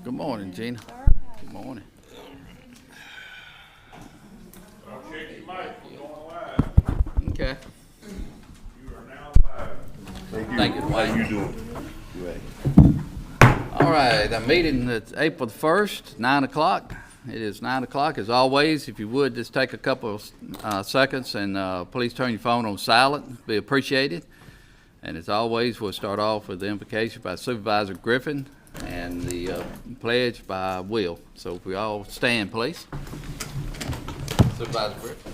Good morning, Gina. Good morning. I'll check your mic. We're going live. Okay. You are now live. Thank you, Dwayne. How you doing? Great. All right, the meeting is April the 1st, 9 o'clock. It is 9 o'clock. As always, if you would, just take a couple of seconds and please turn your phone on silent. Be appreciated. And as always, we'll start off with the invocation by Supervisor Griffin and the pledge by Will. So if we all stand, please. Supervisor Griffin.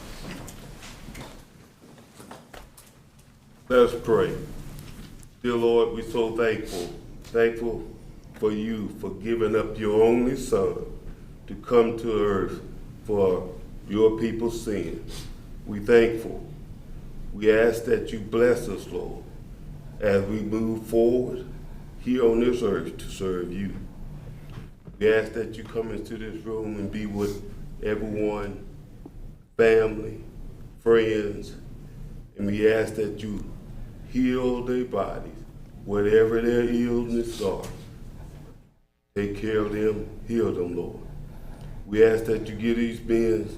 Let us pray. Dear Lord, we're so thankful for you for giving up your only son to come to earth for your people's sins. We're thankful. We ask that you bless us, Lord, as we move forward here on this earth to serve you. We ask that you come into this room and be with everyone, family, friends, and we ask that you heal their bodies, whatever their illness are. Take care of them, heal them, Lord. We ask that you give these men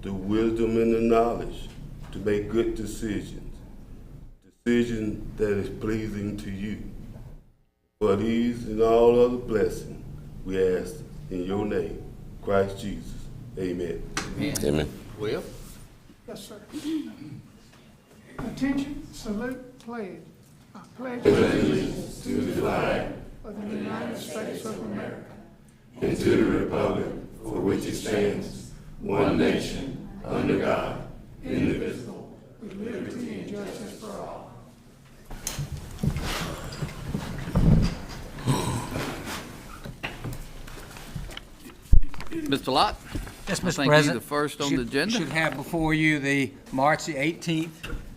the wisdom and the knowledge to make good decisions that is pleasing to you. For these and all other blessings, we ask in your name, Christ Jesus. Amen. Amen. Amen. Will? Yes, sir. Attention, salute, pledge. I pledge allegiance To the flag of the United States of America and to the republic for which it stands, one nation, under God, indivisible. with liberty and justice for all. Mr. Lott? Yes, I Mr. think President. you're the first on the agenda. Should have before you the March the 18th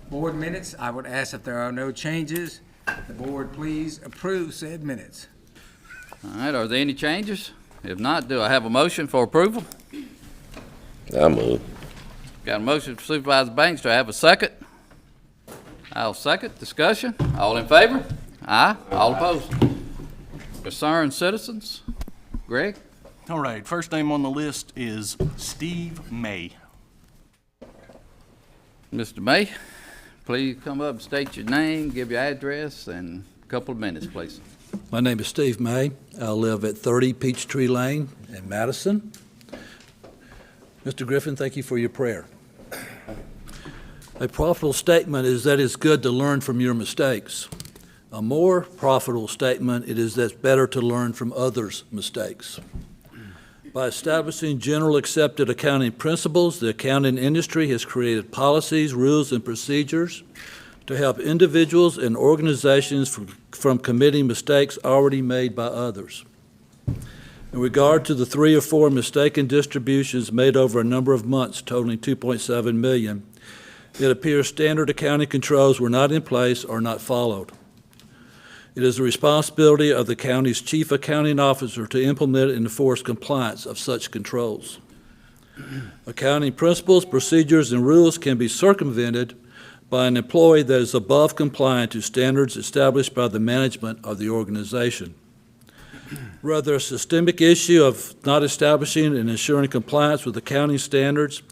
board minutes. I would ask if there are no changes, the board please approve said minutes. All right, are there any changes? If not, do I have a motion for approval? I move. Got a motion for Supervisor Banks. Do I have a second? I'll second. Discussion? All in favor? Aye. All opposed? Concerned citizens? Greg? All right, first name on the list is Steve May. Mr. May, please come up and state your name, give your address, and a couple of minutes, please. My name is Steve May. I live at 30 Peachtree Lane in Madison. Mr. Griffin, thank you for your prayer. A profitable statement is that it's good to learn from your mistakes. A more profitable statement it is that it's better to learn from others' mistakes. By establishing general accepted accounting principles, the accounting industry has created policies, rules, and procedures to help individuals and organizations from committing mistakes already made by others. In regard to the 3 or 4 mistaken distributions made over a number of months totaling $2.7 million, it appears standard accounting controls were not in place or not followed. It is the responsibility of the county's chief accounting officer to implement and enforce compliance of such controls. Accounting principles, procedures, and rules can be circumvented by an employee that is above compliant to standards established by the management of the organization. Whether a systemic issue of not establishing and ensuring compliance with accounting standards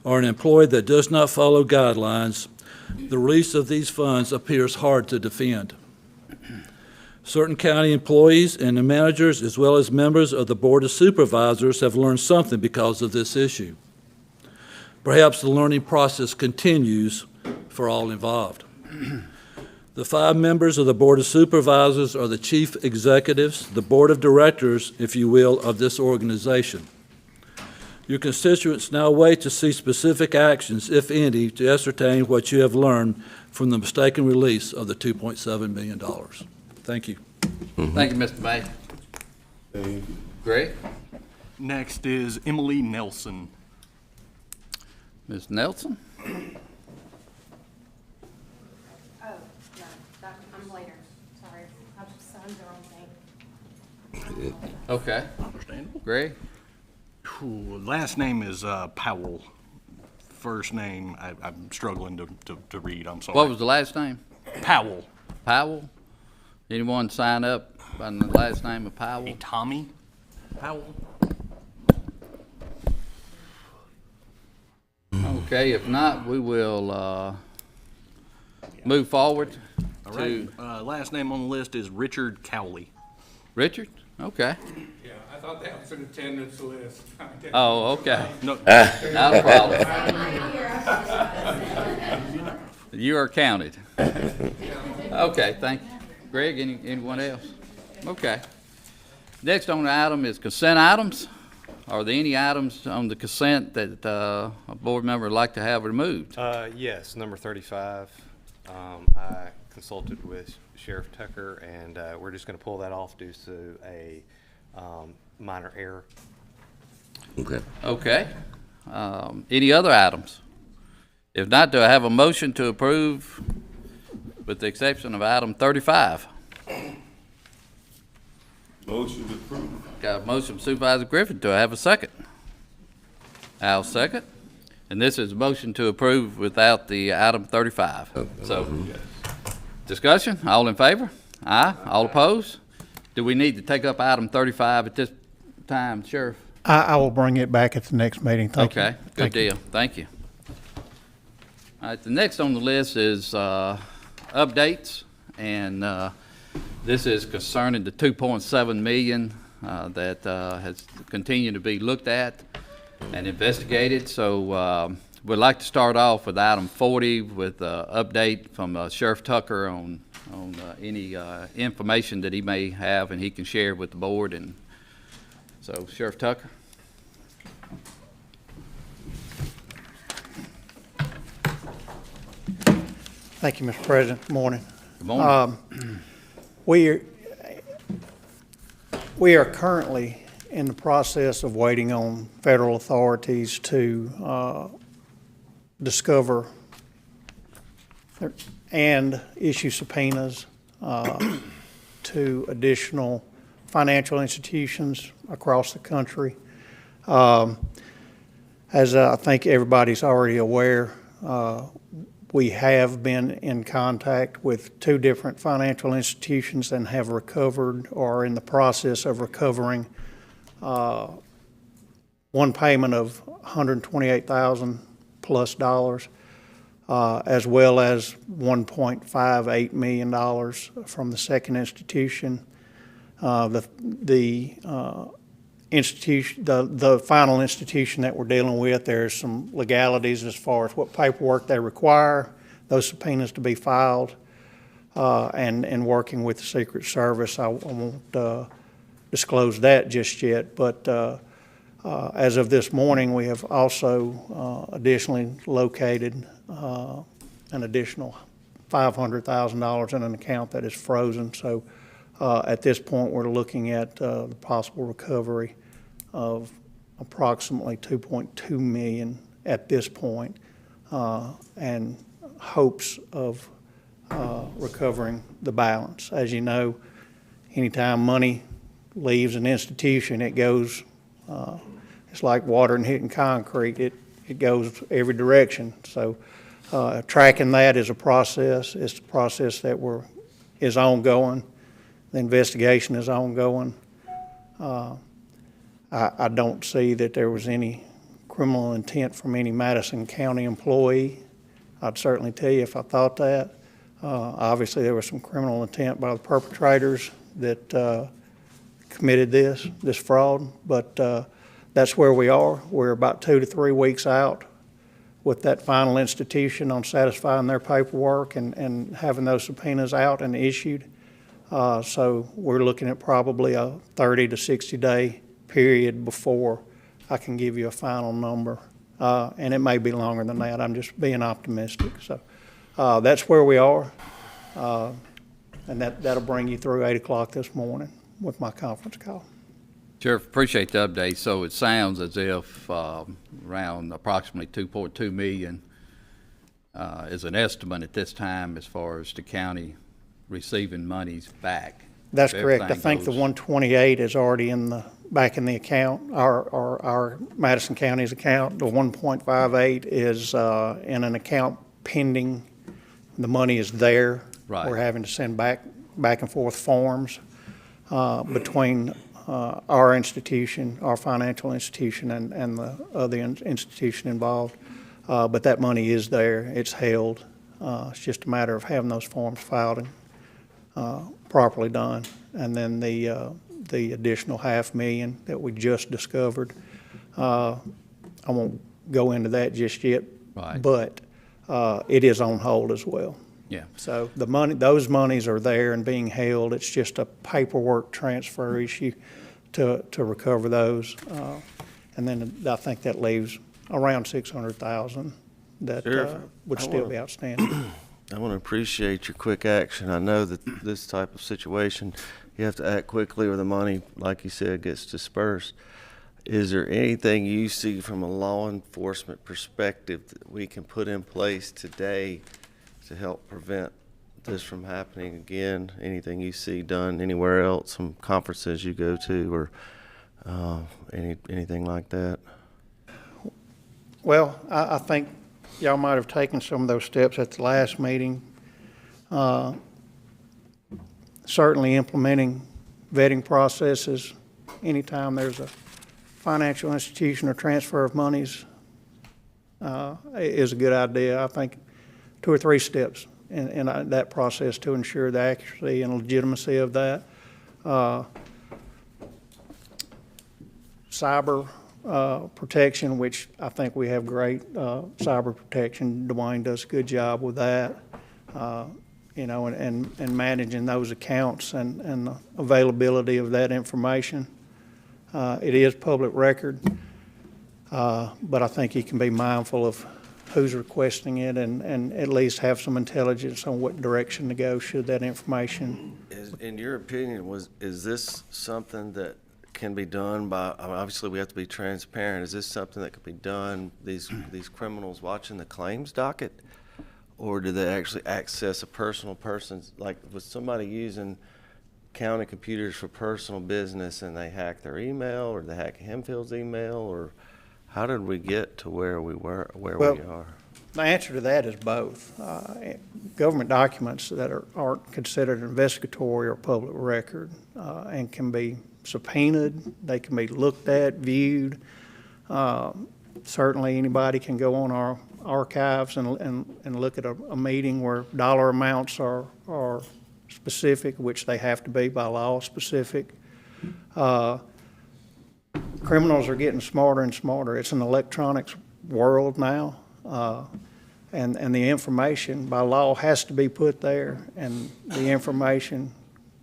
or an employee that does not follow guidelines, the release of these funds appears hard to defend. Certain county employees and the managers, as well as members of the Board of Supervisors, have learned something because of this issue. Perhaps the learning process continues for all involved. The 5 members of the Board of Supervisors are the chief executives, the board of directors, if you will, of this organization. Your constituents now wait to see specific actions, if any, to ascertain what you have learned from the mistaken release of the $2.7 million. Thank you. Thank you, Mr. May. Thank you. Greg? Next is Emily Nelson. Ms. Nelson? Oh, no, I'm later, sorry, I've signed the wrong thing. Okay. Understandable. Greg? Ooh, last name is Powell. First name, I'm struggling to read, I'm sorry. What was the last name? Powell. Powell. Anyone sign up by the last name of Powell? A Tommy Powell. Okay, if not, we will move forward All to right. Last name on the list is Richard Cowley. Richard. Okay. Yeah, I thought that was an attendance list. Oh, okay. No, Not a problem. You are counted. Okay, thank you. Greg, anyone else? Okay. Next on the item is consent items. Are there any items on the consent that a board member would like to have removed? Yes, number 35. I consulted with Sheriff Tucker, and we're just going to pull that off due to a minor error. Okay. Okay. Any other items? If not, do I have a motion to approve with the exception of item 35? Motion approved. Got a motion from Supervisor Griffin. Do I have a second? I'll second. And this is a motion to approve without the item 35. So, discussion, all in favor? Aye. All opposed? Do we need to take up item 35 at this time, Sheriff? I will bring it back at the next meeting. Thank you. Okay, good Thank you. deal. Thank you. All right, the next on the list is updates, and this is concerning the 2.7 million that has continued to be looked at and investigated. So we'd like to start off with item 40 with an update from Sheriff Tucker on any information that he may have and he can share with the board. And so, Sheriff Tucker. Thank you, Mr. President. Good morning. Good morning. We are currently in the process of waiting on federal authorities to discover and issue subpoenas to additional financial institutions across the country. As I think everybody's already aware, we have been in contact with 2 different financial institutions and have recovered or are in the process of recovering one payment of $128,000 plus dollars, as well as $1.58 million from the second institution. The final institution that we're dealing with, there's some legalities as far as what paperwork they require those subpoenas to be filed, and working with the Secret Service. I won't disclose that just yet, but as of this morning, we have also additionally located an additional $500,000 in an account that is frozen. So at this point, we're looking at the possible recovery of approximately $2.2 million at this point, and hopes of recovering the balance. As you know, anytime money leaves an institution, it goes, it's like water and hitting concrete. It goes every direction. So tracking that is a process. It's a process that is ongoing. The investigation is ongoing. I don't see that there was any criminal intent from any Madison County employee. I'd certainly tell you if I thought that. Obviously, there was some criminal intent by the perpetrators that committed this fraud, but that's where we are. We're about 2 to 3 weeks out with that final institution on satisfying their paperwork and having those subpoenas out and issued. So we're looking at probably a 30 to 60 day period before I can give you a final number. And it may be longer than that. I'm just being optimistic. So that's where we are. And that'll bring you through 8 o'clock this morning with my conference call. Sheriff, appreciate the update. So it sounds as if around approximately 2.2 million is an estimate at this time as far as the county receiving monies back. That's If correct. I everything think the goes- 128 is already back in the account, our Madison County's account. The 1.58 is in an account pending. The money is there. Right. We're having to send back and forth forms between our institution, our financial institution, and the other institution involved. But that money is there, it's held. It's just a matter of having those forms filed and properly done. And then the additional $500,000 that we just discovered, I won't go into that just yet. Right. But it is on hold as well. Yeah. So the money, those monies are there and being held. It's just a paperwork transfer issue to recover those. And then I think that leaves around $600,000 that Sheriff, would still be outstanding. I want to appreciate your quick action. I know that this type of situation, you have to act quickly or the money, like you said, gets dispersed. Is there anything you see from a law enforcement perspective that we can put in place today to help prevent this from happening again? Anything you see done anywhere else, some conferences you go to, or anything like that? Well, I think y'all might have taken some of those steps at the last meeting. Certainly implementing vetting processes. Anytime there's a financial institution or transfer of monies is a good idea. I think 2 or 3 steps in that process to ensure the accuracy and legitimacy of that. Cyber protection, which I think we have great cyber protection. Dwayne does a good job with that. You know, and managing those accounts and the availability of that information. It is public record, but I think you can be mindful of who's requesting it and at least have some intelligence on what direction to go should that information. In your opinion, is this something that can be done by, obviously we have to be transparent, is this something that could be done, these criminals watching the claims docket? Or do they actually access a person's, like was somebody using county computers for personal business and they hack their email, or they hack Hemfield's email, or how did we get to where we were, we are? The answer to that is both. Government documents that aren't considered investigatory or public record and can be subpoenaed, they can be looked at, viewed. Certainly anybody can go on our archives and look at a meeting where dollar amounts are specific, which they have to be by law specific. Criminals are getting smarter and smarter. It's an electronics world now, and the information by law has to be put there, and the information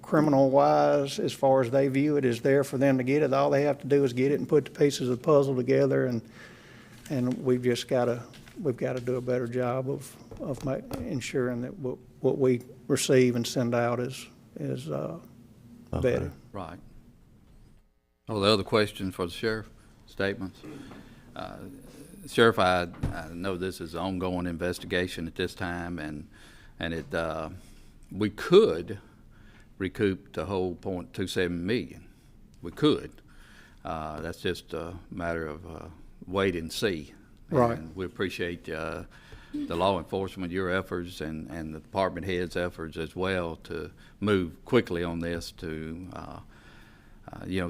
criminal-wise, as far as they view it, is there for them to get it. All they have to do is get it and put the pieces of the puzzle together, and we've just got to do a better job of ensuring that what we receive and send out is vetted. Right. Oh, the other question for the sheriff, statements. Sheriff, I know this is an ongoing investigation at this time, and it we could recoup the whole .27 million. We could. That's just a matter of wait and see. Right. And we appreciate the law enforcement, your efforts, and the department heads' efforts as well to move quickly on this to,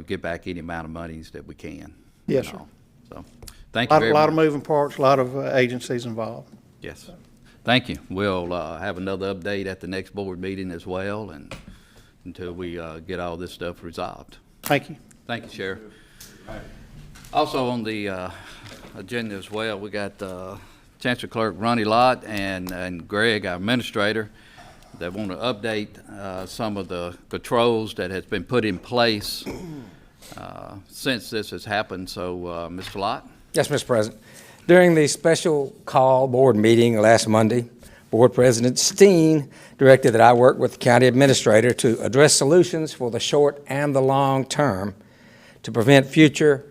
get back any amount of monies that we can. Yes, sir. So, thank you very much. A lot of moving parts, a lot of agencies involved. Yes. Thank you. We'll have another update at the next board meeting as well, and until we get all this stuff resolved. Thank you. Thank you, Sheriff. Also on the agenda as well, we got Chancellor Clerk Ronnie Lott and Greg, our administrator, that want to update some of the controls that has been put in place since this has happened. So, Mr. Lott? Yes, Mr. President. During the special call board meeting last Monday, Board President Steen directed that I work with the county administrator to address solutions for the short and the long term to prevent future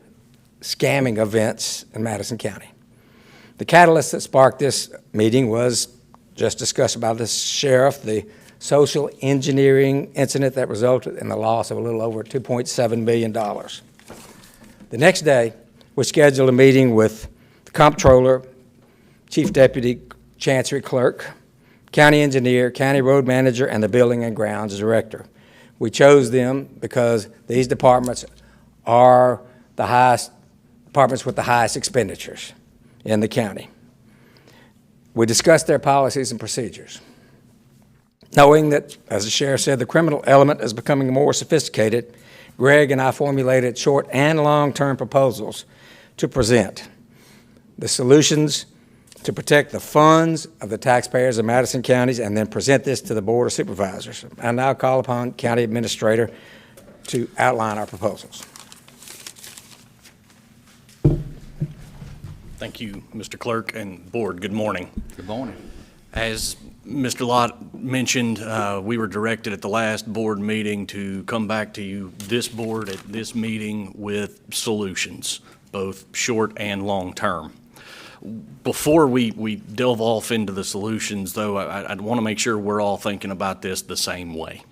scamming events in Madison County. The catalyst that sparked this meeting was just discussed by the sheriff, the social engineering incident that resulted in the loss of a little over $2.7 million. The next day, we scheduled a meeting with the comptroller, chief deputy chancery clerk, county engineer, county road manager, and the building and grounds director. We chose them because these departments are the highest, departments with the highest expenditures in the county. We discussed their policies and procedures. Knowing that, as the sheriff said, the criminal element is becoming more sophisticated, Greg and I formulated short and long-term proposals to present. The solutions to protect the funds of the taxpayers of Madison counties, and then present this to the Board of Supervisors. I now call upon County Administrator to outline our proposals. Thank you, Mr. Clerk and Board. Good morning. Good morning. As Mr. Lott mentioned, we were directed at the last board meeting to come back to you, this board, at this meeting with solutions, both short and long term. Before we delve off into the solutions, though, I'd want to make sure we're all thinking about this the same way.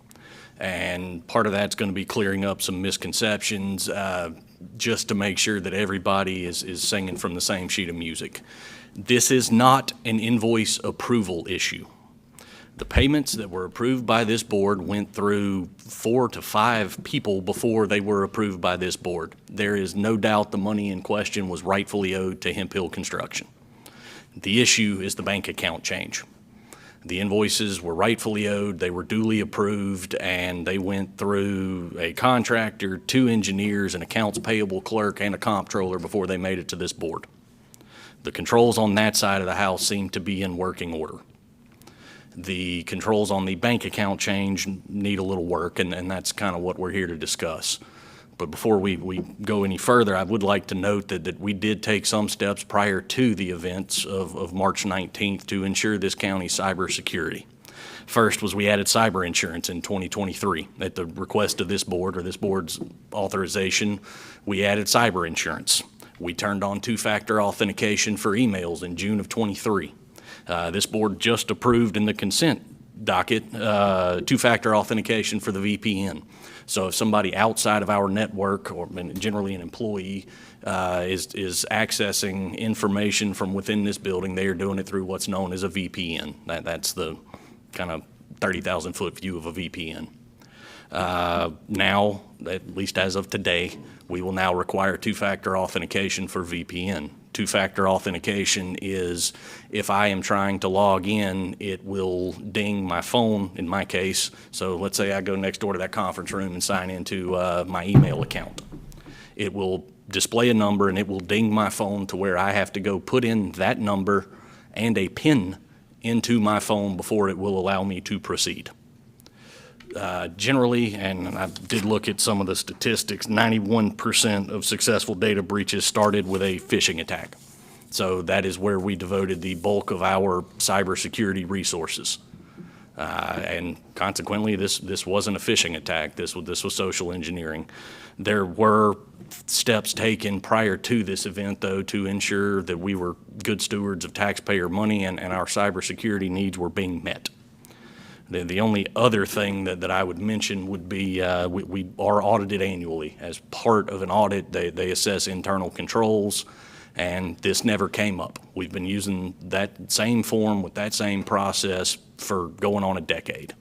And part of that's going to be clearing up some misconceptions, just to make sure that everybody is singing from the same sheet of music. This is not an invoice approval issue. The payments that were approved by this board went through 4 to 5 people before they were approved by this board. There is no doubt the money in question was rightfully owed to Hemp Hill Construction. The issue is the bank account change. The invoices were rightfully owed, they were duly approved, and they went through a contractor, 2 engineers, an accounts payable clerk, and a comptroller before they made it to this board. The controls on that side of the house seem to be in working order. The controls on the bank account change need a little work, and that's kind of what we're here to discuss. But before we go any further, I would like to note that we did take some steps prior to the events of March 19th to ensure this county's cybersecurity. First was we added cyber insurance in 2023. At the request of this board, or this board's authorization, we added cyber insurance. We turned on 2-factor authentication for emails in June of 23. This board just approved in the consent docket 2-factor authentication for the VPN. So if somebody outside of our network, or generally an employee, is accessing information from within this building, they are doing it through what's known as a VPN. That's the kind of 30,000-foot view of a VPN. Now, at least as of today, we will now require 2-factor authentication for VPN. 2-factor authentication is if I am trying to log in, it will ding my phone, in my case. So let's say I go next door to that conference room and sign into my email account. It will display a number and it will ding my phone to where I have to go put in that number and a PIN into my phone before it will allow me to proceed. Generally, and I did look at some of the statistics, 91% of successful data breaches started with a phishing attack. So that is where we devoted the bulk of our cybersecurity resources. And consequently, this wasn't a phishing attack. This was social engineering. There were steps taken prior to this event, though, to ensure that we were good stewards of taxpayer money and our cybersecurity needs were being met. The only other thing that I would mention would be we are audited annually. As part of an audit, they assess internal controls, and this never came up. We've been using that same form with that same process for going on a decade.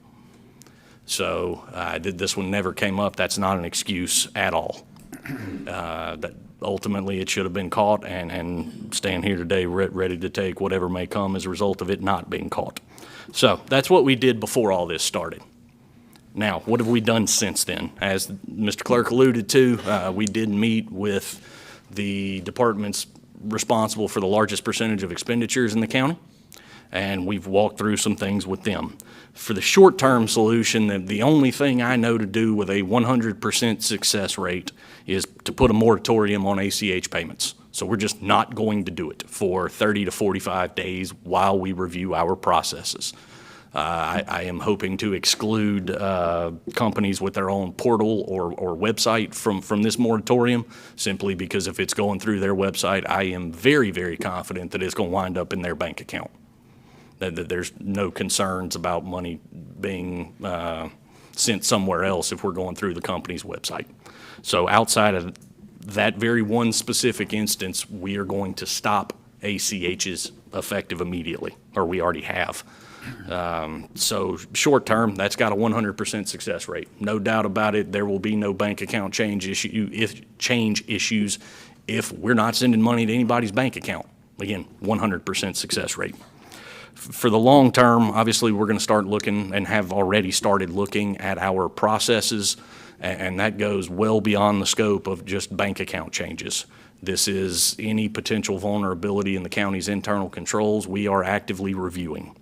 So this one never came up. That's not an excuse at all. That ultimately it should have been caught, and stand here today ready to take whatever may come as a result of it not being caught. So that's what we did before all this started. Now, what have we done since then? As Mr. Clerk alluded to, we did meet with the departments responsible for the largest percentage of expenditures in the county, and we've walked through some things with them. For the short-term solution, the only thing I know to do with a 100% success rate is to put a moratorium on ACH payments. So we're just not going to do it for 30 to 45 days while we review our processes. I am hoping to exclude companies with their own portal or website from this moratorium, simply because if it's going through their website, I am very, very confident that it's going to wind up in their bank account. That there's no concerns about money being sent somewhere else if we're going through the company's website. So outside of that very one specific instance, we are going to stop ACHs effective immediately, or we already have. So short term, that's got a 100% success rate. No doubt about it, there will be no bank account change issues if we're not sending money to anybody's bank account. Again, 100% success rate. For the long term, obviously, we're going to start looking and have already started looking at our processes, and that goes well beyond the scope of just bank account changes. This is any potential vulnerability in the county's internal controls we are actively reviewing.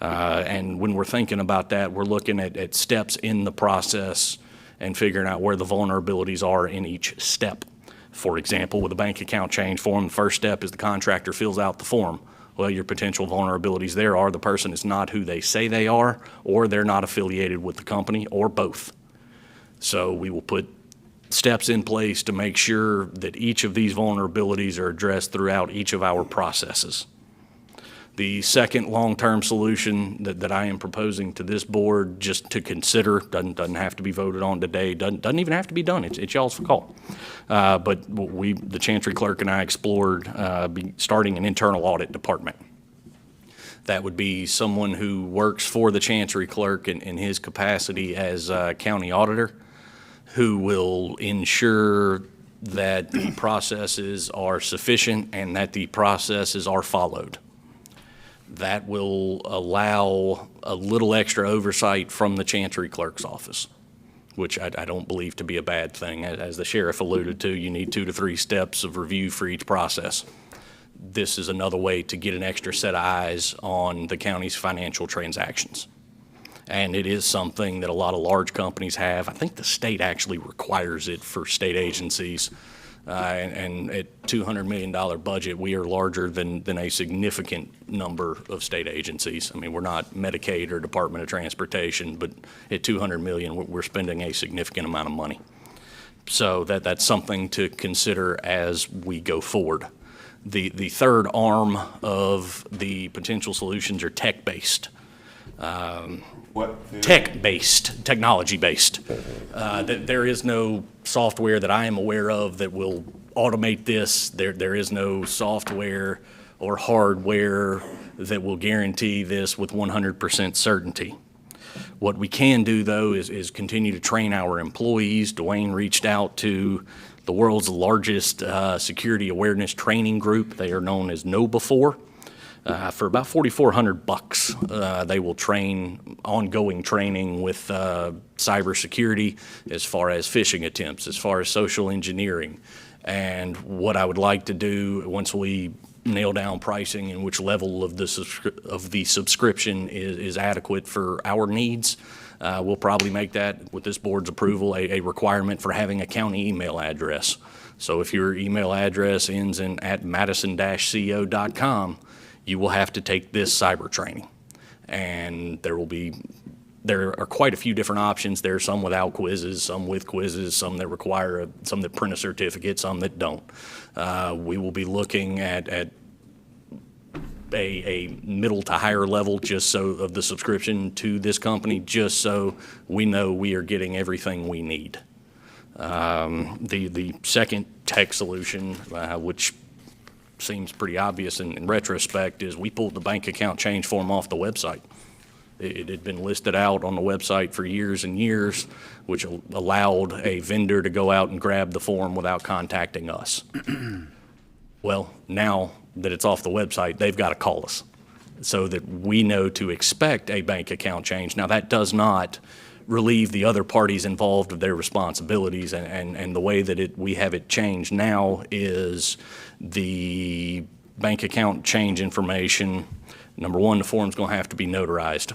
And when we're thinking about that, we're looking at steps in the process and figuring out where the vulnerabilities are in each step. For example, with a bank account change form, the first step is the contractor fills out the form. Well, your potential vulnerabilities there are the person is not who they say they are, or they're not affiliated with the company, or both. So we will put steps in place to make sure that each of these vulnerabilities are addressed throughout each of our processes. The second long-term solution that I am proposing to this board just to consider, doesn't have to be voted on today, doesn't even have to be done, it's y'all's call. But the Chancery Clerk and I explored starting an internal audit department. That would be someone who works for the Chancery Clerk in his capacity as county auditor, who will ensure that the processes are sufficient and that the processes are followed. That will allow a little extra oversight from the Chancery Clerk's office, which I don't believe to be a bad thing. As the sheriff alluded to, you need 2 to 3 steps of review for each process. This is another way to get an extra set of eyes on the county's financial transactions. And it is something that a lot of large companies have. I think the state actually requires it for state agencies. And at $200 million budget, we are larger than a significant number of state agencies. I mean, we're not Medicaid or Department of Transportation, but at $200 million, we're spending a significant amount of money. So that's something to consider as we go forward. The third arm of the potential solutions are tech-based. Tech-based, technology-based. There is no software that I am aware of that will automate this. There is no software or hardware that will guarantee this with 100% certainty. What we can do, though, is continue to train our employees. Dwayne reached out to the world's largest security awareness training group. They are known as KnowBe4. For about $4,400, they will train ongoing training with cybersecurity as far as phishing attempts, as far as social engineering. And what I would like to do once we nail down pricing and which level of the subscription is adequate for our needs, we'll probably make that, with this board's approval, a requirement for having a county email address. So if your email address ends in @madison-co.com, you will have to take this cyber training. And there are quite a few different options. There are some without quizzes, some with quizzes, some that require, some that print a certificate, some that don't. We will be looking at a middle to higher level just so of the subscription to this company, just so we know we are getting everything we need. The second tech solution, which seems pretty obvious in retrospect, is we pulled the bank account change form off the website. It had been listed out on the website for years and years, which allowed a vendor to go out and grab the form without contacting us. Well, now that it's off the website, they've got to call us so that we know to expect a bank account change. Now, that does not relieve the other parties involved of their responsibilities, and the way that we have it changed now is the bank account change information. Number one, the form's going to have to be notarized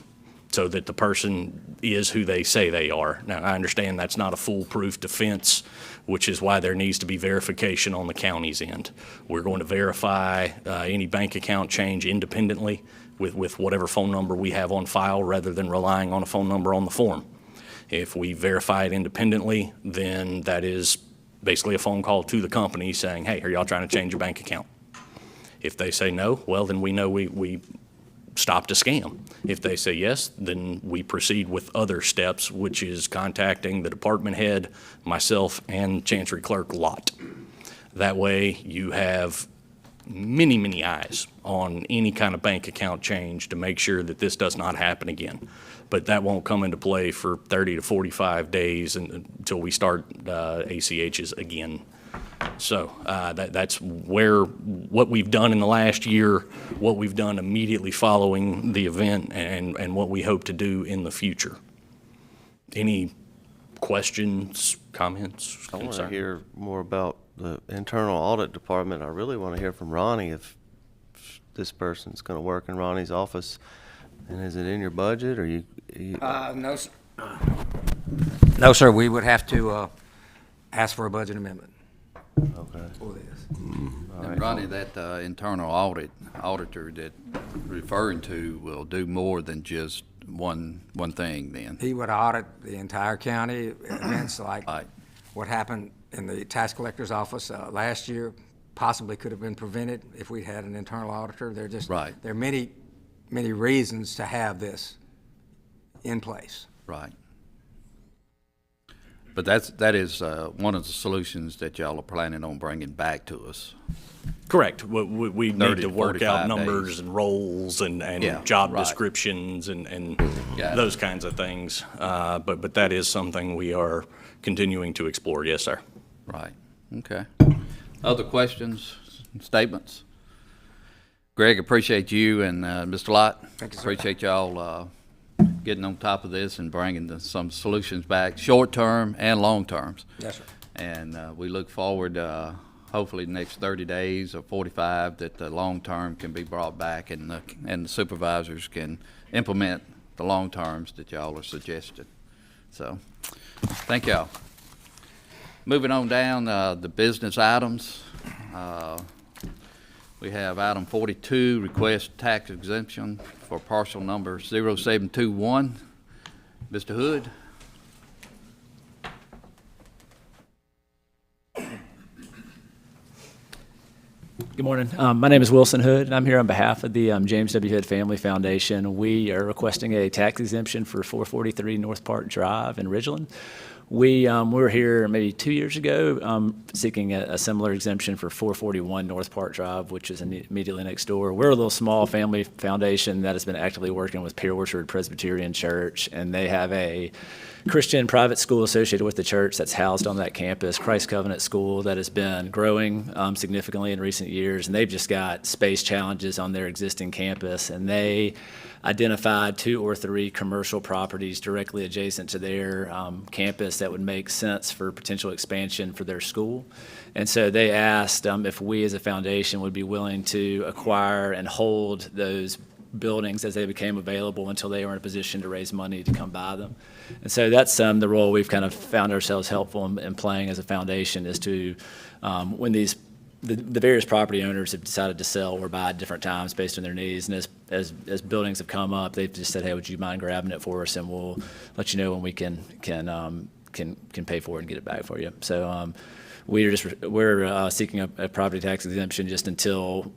so that the person is who they say they are. Now, I understand that's not a foolproof defense, which is why there needs to be verification on the county's end. We're going to verify any bank account change independently with whatever phone number we have on file, rather than relying on a phone number on the form. If we verify it independently, then that is basically a phone call to the company saying, hey, are y'all trying to change your bank account? If they say no, well, then we know we stopped a scam. If they say yes, then we proceed with other steps, which is contacting the department head, myself, and Chancery Clerk lot. That way you have many, many eyes on any kind of bank account change to make sure that this does not happen again. But that won't come into play for 30 to 45 days until we start ACHs again. So that's what we've done in the last year, what we've done immediately following the event, and what we hope to do in the future. Any questions, comments, I want to concerns? hear more about the internal audit department. I really want to hear from Ronnie if this person's going to work in Ronnie's office. And is it in your budget, or you? No, sir. No, sir, we would have to ask for a budget amendment Okay. for this. And Ronnie, that internal auditor that referring to will do more than just one thing then. He would audit the entire county, events like Right. what happened in the tax collector's office last year possibly could have been prevented if we had an internal auditor. Right. There are many reasons to have this in place. Right. But that is one of the solutions that y'all are planning on bringing back to us. Correct. We need 30 to to work out 45 numbers days. and roles and Yeah, job right. descriptions and Got it. those kinds of things. But that is something we are continuing to explore. Yes, sir. Right. Okay. Other questions, statements? Greg, appreciate you and Mr. Lott. Thank you, sir. Appreciate y'all getting on top of this and bringing some solutions back, short-term and long-terms. Yes, sir. And we look forward, hopefully the next 30 days or 45, that the long-term can be brought back and the supervisors can implement the long-terms that y'all are suggesting. So, thank y'all. Moving on down, the business items. We have item 42, request tax exemption for parcel number 0721. Mr. Hood? Good morning. My name is Wilson Hood, and I'm here on behalf of the James W. Hood Family Foundation. We are requesting a tax exemption for 443 North Park Drive in Ridgeland. We were here maybe 2 years ago seeking a similar exemption for 441 North Park Drive, which is immediately next door. We're a little small family foundation that has been actively working with Pear Orchard Presbyterian Church, and they have a Christian private school associated with the church that's housed on that campus, Christ Covenant School, that has been growing significantly in recent years, and they've just got space challenges on their existing campus, and they identified 2 or 3 commercial properties directly adjacent to their campus that would make sense for potential expansion for their school. And so they asked if we as a foundation would be willing to acquire and hold those buildings as they became available until they were in a position to raise money to come buy them. And so that's the role we've kind of found ourselves helpful in playing as a foundation, is to, when the various property owners have decided to sell or buy at different times based on their needs, and as buildings have come up, they've just said, hey, would you mind grabbing it for us, and we'll let you know when we can pay for it and get it back for you. So we're seeking a property tax exemption just until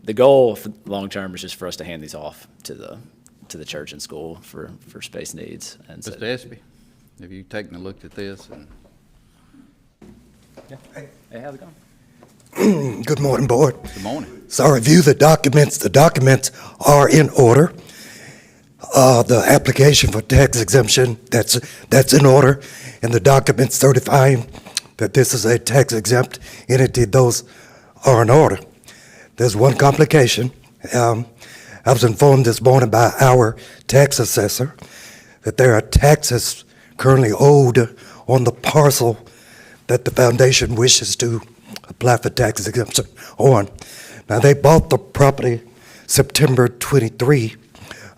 the goal for long term is just for us to hand these off to the church and school for space needs. And so, Mr. Espy, have you taken a look at this? And hey, how's it going? Good morning, Board. good morning. So I review the documents. The documents are in order. The application for tax exemption, that's in order, and the documents certifying that this is a tax exempt entity, those are in order. There's one complication. I was informed this morning by our tax assessor that there are taxes currently owed on the parcel that the foundation wishes to apply for tax exemption on. Now, they bought the property September 23.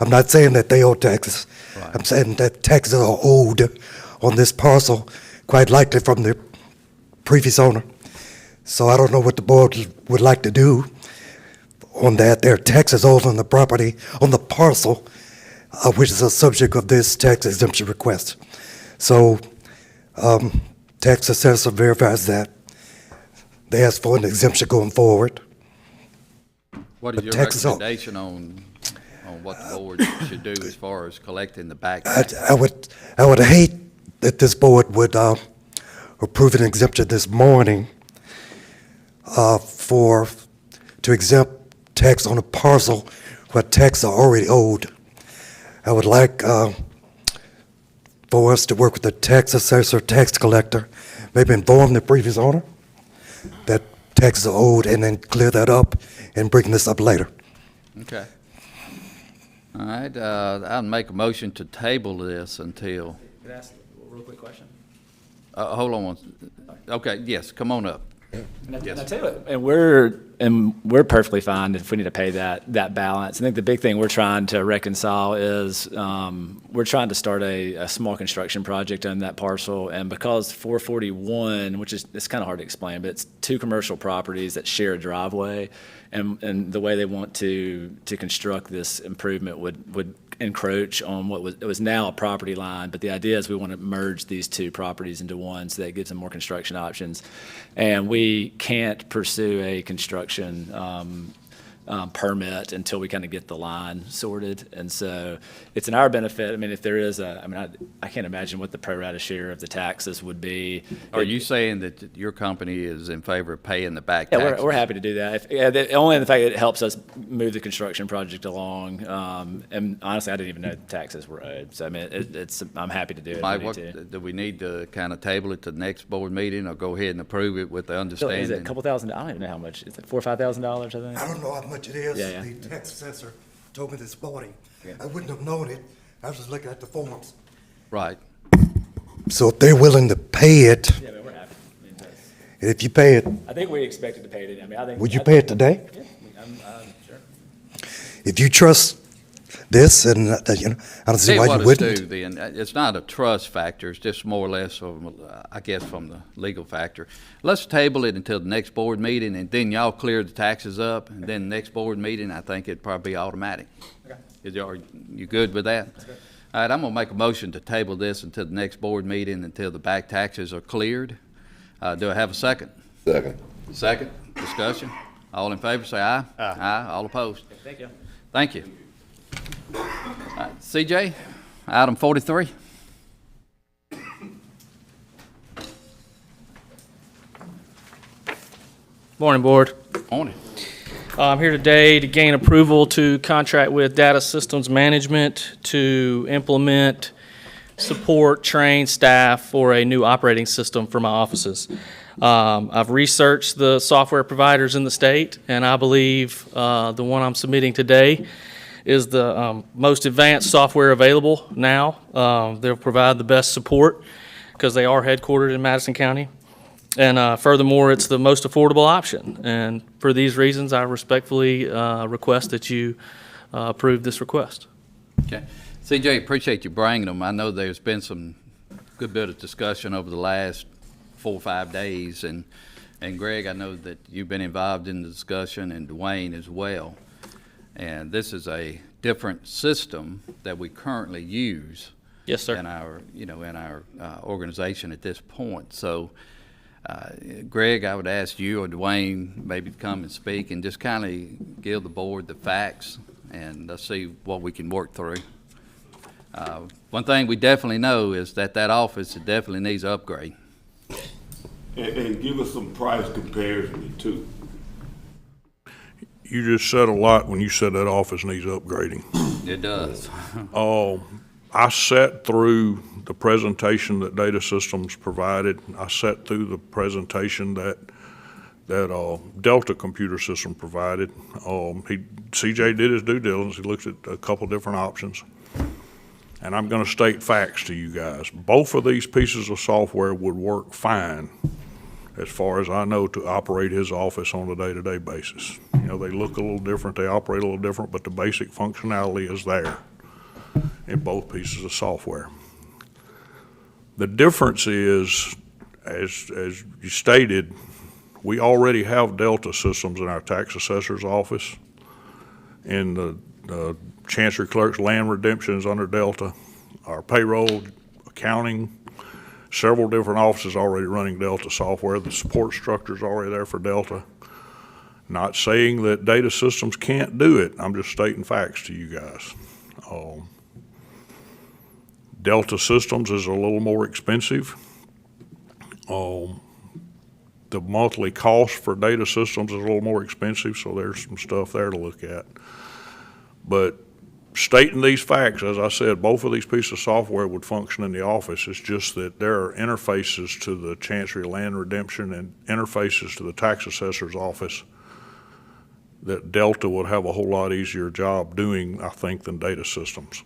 I'm not saying that they owe taxes. Right. I'm saying that taxes are owed on this parcel, quite likely from the previous owner. So I don't know what the board would like to do on that. There are taxes owed on the property, on the parcel, which is a subject of this tax exemption request. So tax assessor verifies that. They asked for an exemption going forward. What is But your taxes on- recommendation on what the board should do as far as collecting the back? I would hate that this board would approve an exemption this morning to exempt tax on a parcel where taxes are already owed. I would like for us to work with the tax assessor, tax collector, maybe inform the previous owner that taxes are owed, and then clear that up and bring this up later. Okay. All right, I'll make a motion to table this until, Could I ask a real quick question? hold on one, okay, yes, come on up. And Yes. I tell you what, and we're perfectly fine if we need to pay that balance. I think the big thing we're trying to reconcile is we're trying to start a small construction project on that parcel, and because 441, which is, it's kind of hard to explain, but it's two commercial properties that share a driveway, and the way they want to construct this improvement would encroach on it was now a property line, but the idea is we want to merge these two properties into one, so that gives them more construction options. And we can't pursue a construction permit until we kind of get the line sorted. And so it's in our benefit. I mean, if there is I can't imagine what the pro rata share of the taxes would be. Are you saying that your company is in favor of paying the back Yeah, taxes? we're happy to do that. Only the fact that it helps us move the construction project along. And honestly, I didn't even know the taxes were owed. So I mean, I'm happy to do it. Mike, if we need to. do we need to kind of table it to the next board meeting, or go ahead and approve it with the So understanding? is it a couple thousand? I don't even know how much. Is it $4,000 or $5,000? I think. I don't know how much it is. Yeah, yeah. The tax assessor told me this morning. Yeah. I wouldn't have known it. I was just looking at the forms. Right. So if they're willing to pay it, Yeah, but we're happy. I mean, and if you pay it, I think we expected to pay it. I mean, I think. would you pay it today? Yeah, I'm sure. If you trust this, and I don't see Tell why you you what wouldn't. it's do then, it's not a trust factor, it's just more or less, I guess, from the legal factor. Let's table it until the next board meeting, and then y'all clear the taxes up, and then the next board meeting, I think it'd probably be automatic. Okay. Are you good with that? All right, I'm gonna make a motion to table this until the next board meeting, until the back taxes are cleared. Do I have a second? Second. Second, discussion. All in favor, say aye. Aye. All opposed? Thank you. Thank you. CJ, item 43. Morning, Board. Morning. I'm here today to gain approval to contract with Data Systems Management to implement, support, train staff for a new operating system for my offices. I've researched the software providers in the state, and I believe the one I'm submitting today is the most advanced software available now. They'll provide the best support because they are headquartered in Madison County. And furthermore, it's the most affordable option. And for these reasons, I respectfully request that you approve this request. Okay. CJ, appreciate you bringing them. I know there's been some good bit of discussion over the last 4 or 5 days. And Greg, I know that you've been involved in the discussion, and Dwayne as well. And this is a different system that we currently use. Yes, sir. In our, organization at this point. So, Greg, I would ask you or Dwayne maybe to come and speak and just kind of give the board the facts, and let's see what we can work through. One thing we definitely know is that office definitely needs an upgrade. And give us some price comparison too. You just said a lot when you said that office needs upgrading. It does. I sat through the presentation that Data Systems provided. I sat through the presentation that Delta Computer System provided. CJ did his due diligence. He looked at a couple different options. And I'm going to state facts to you guys. Both of these pieces of software would work fine, as far as I know, to operate his office on a day-to-day basis. They look a little different, they operate a little different, but the basic functionality is there in both pieces of software. The difference is, as you stated, we already have Delta systems in our tax assessor's office. In the Chancery Clerk's land redemptions under Delta, our payroll, accounting, several different offices already running Delta software. The support structure is already there for Delta. Not saying that Data Systems can't do it. I'm just stating facts to you guys. Delta Systems is a little more expensive. The the monthly cost for data systems is a little more expensive, so there's some stuff there to look at. But stating these facts, as I said, both of these pieces of software would function in the office. It's just that there are interfaces to the Chancery Land Redemption and interfaces to the tax assessor's office that Delta would have a whole lot easier job doing, I think, than data systems.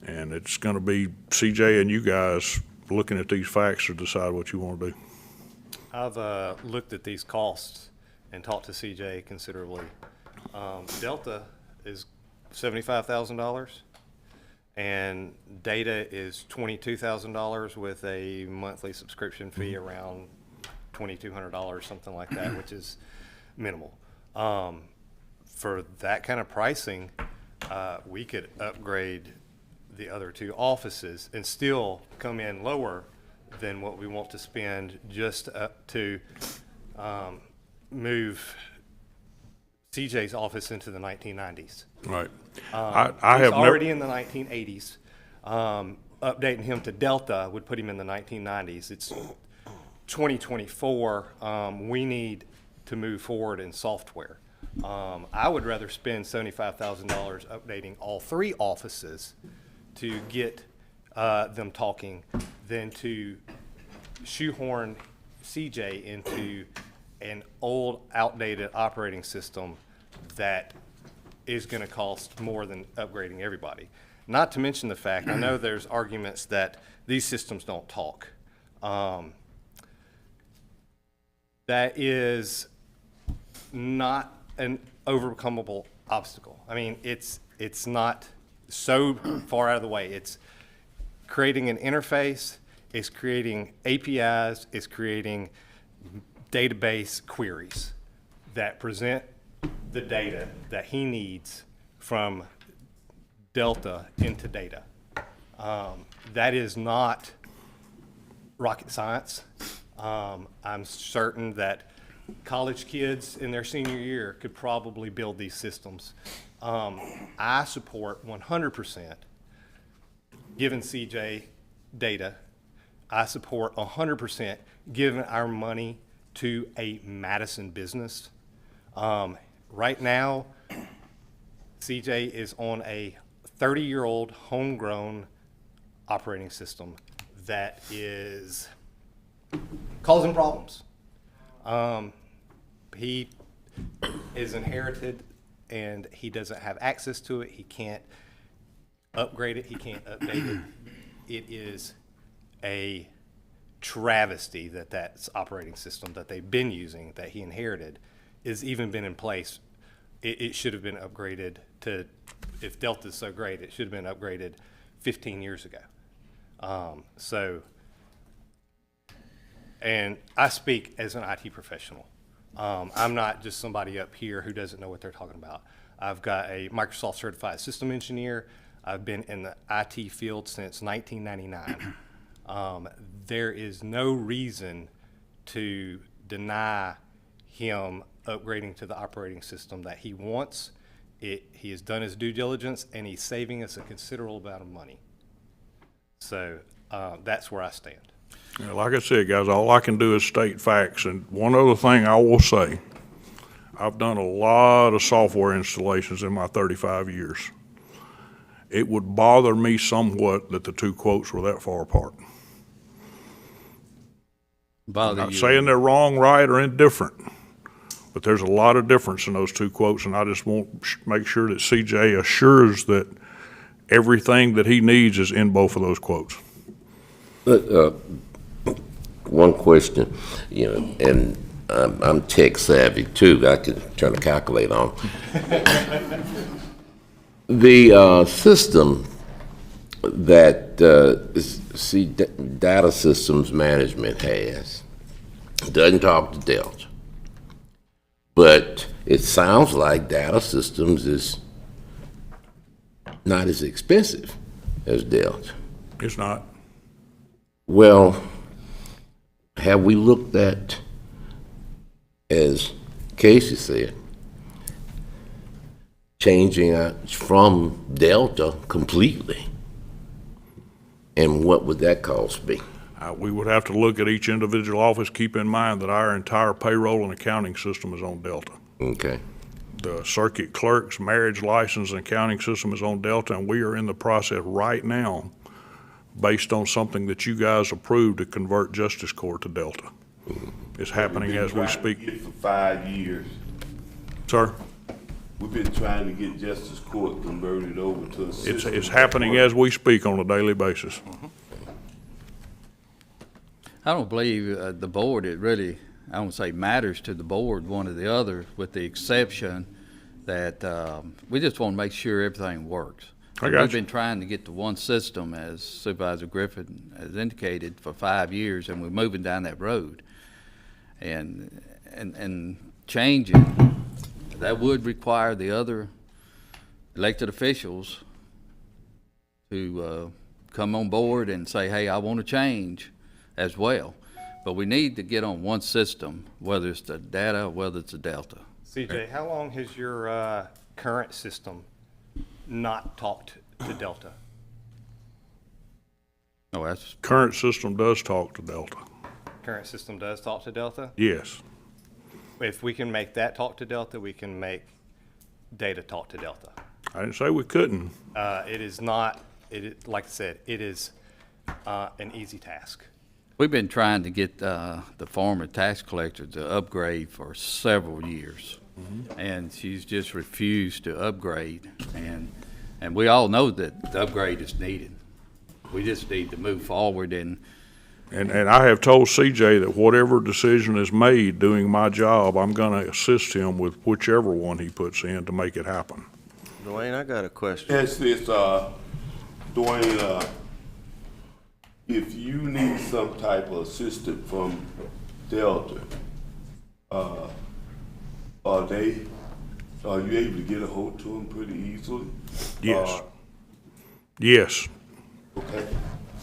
And it's going to be CJ and you guys looking at these facts to decide what you want to do. I've looked at these costs and talked to CJ considerably. Delta is $75,000 and data is $22,000 with a monthly subscription fee around $2,200, something like that, which is minimal. For that kind of pricing, we could upgrade the other two offices and still come in lower than what we want to spend just to move CJ's office into the 1990s. Right. I have already in the 1980s. Updating him to Delta would put him in the 1990s. It's 2024. We need to move forward in software. I would rather spend $75,000 updating all three offices to get them talking than to shoehorn CJ into an old, outdated operating system that is going to cost more than upgrading everybody. Not to mention the fact, I know there's arguments that these systems don't talk. That is not an overcomable obstacle. I mean, it's not so far out of the way. It's creating an interface, it's creating APIs, it's creating database queries that present the data that he needs from Delta into data. That is not rocket science. I'm certain that college kids in their senior year could probably build these systems. I support 100% giving CJ data. I support 100% giving our money to a Madison business. Right now, CJ is on a 30-year-old homegrown operating system that is causing problems. He is inherited and he doesn't have access to it. He can't upgrade it. He can't update it. It is a travesty that that operating system that they've been using, that he inherited, has even been in place. It should have been upgraded to, if Delta's so great, it should have been upgraded 15 years ago. And I speak as an IT professional. I'm not just somebody up here who doesn't know what they're talking about. I've got a Microsoft certified system engineer. I've been in the IT field since 1999. There is no reason to deny him upgrading to the operating system that he wants. He has done his due diligence and he's saving us a considerable amount of money. So that's where I stand. Yeah, like I said, guys, all I can do is state facts. And one other thing I will say, I've done a lot of software installations in my 35 years. It would bother me somewhat that the two quotes were that far apart. I'm not saying they're wrong, right, or indifferent, but there's a lot of difference in those two quotes, and I just want to make sure that CJ assures that everything that he needs is in both of those quotes. One question, and I'm tech savvy too. I can try to calculate on the system that Data Systems Management has. Doesn't talk to Delta, but it sounds like Data Systems is not as expensive as Delta. It's not. Well, have we looked at, as Casey said, changing from Delta completely? And what would that cost be? We would have to look at each individual office. Keep in mind that our entire payroll and accounting system is on Delta. Okay. The circuit clerk's marriage license and accounting system is on Delta, and we are in the process right now, based on something that you guys approved, to convert Justice Court to Delta. It's happening as we speak. We've been trying to get it for 5 years. Sir? We've been trying to get Justice Court converted over to a system. It's happening as we speak on a daily basis. I don't believe the board, it really, I don't say matters to the board, one or the other, with the exception that we just want to make sure everything works. I got We've you. been trying to get to one system, as Supervisor Griffin has indicated, for 5 years, and we're moving down that road. And changing, that would require the other elected officials to come on board and say, hey, I want to change as well. But we need to get on one system, whether it's the data or whether it's the Delta. CJ, how long has your current system not talked to Delta? Oh, that's Current system does talk to Delta. Current system does talk to Delta? Yes. If we can make that talk to Delta, we can make data talk to Delta. I didn't say we couldn't. It is not, like I said, it is an easy task. We've been trying to get the former tax collector to upgrade for several years, and she's just refused to upgrade. And we all know that the upgrade is needed. We just need to move forward and I have told CJ that whatever decision is made doing my job, I'm going to assist him with whichever one he puts in to make it happen. Dwayne, I got a question. That's this, Dwayne, if you need some type of assistance from Delta, are you able to get a hold to them pretty easily? Yes. Yes. Okay.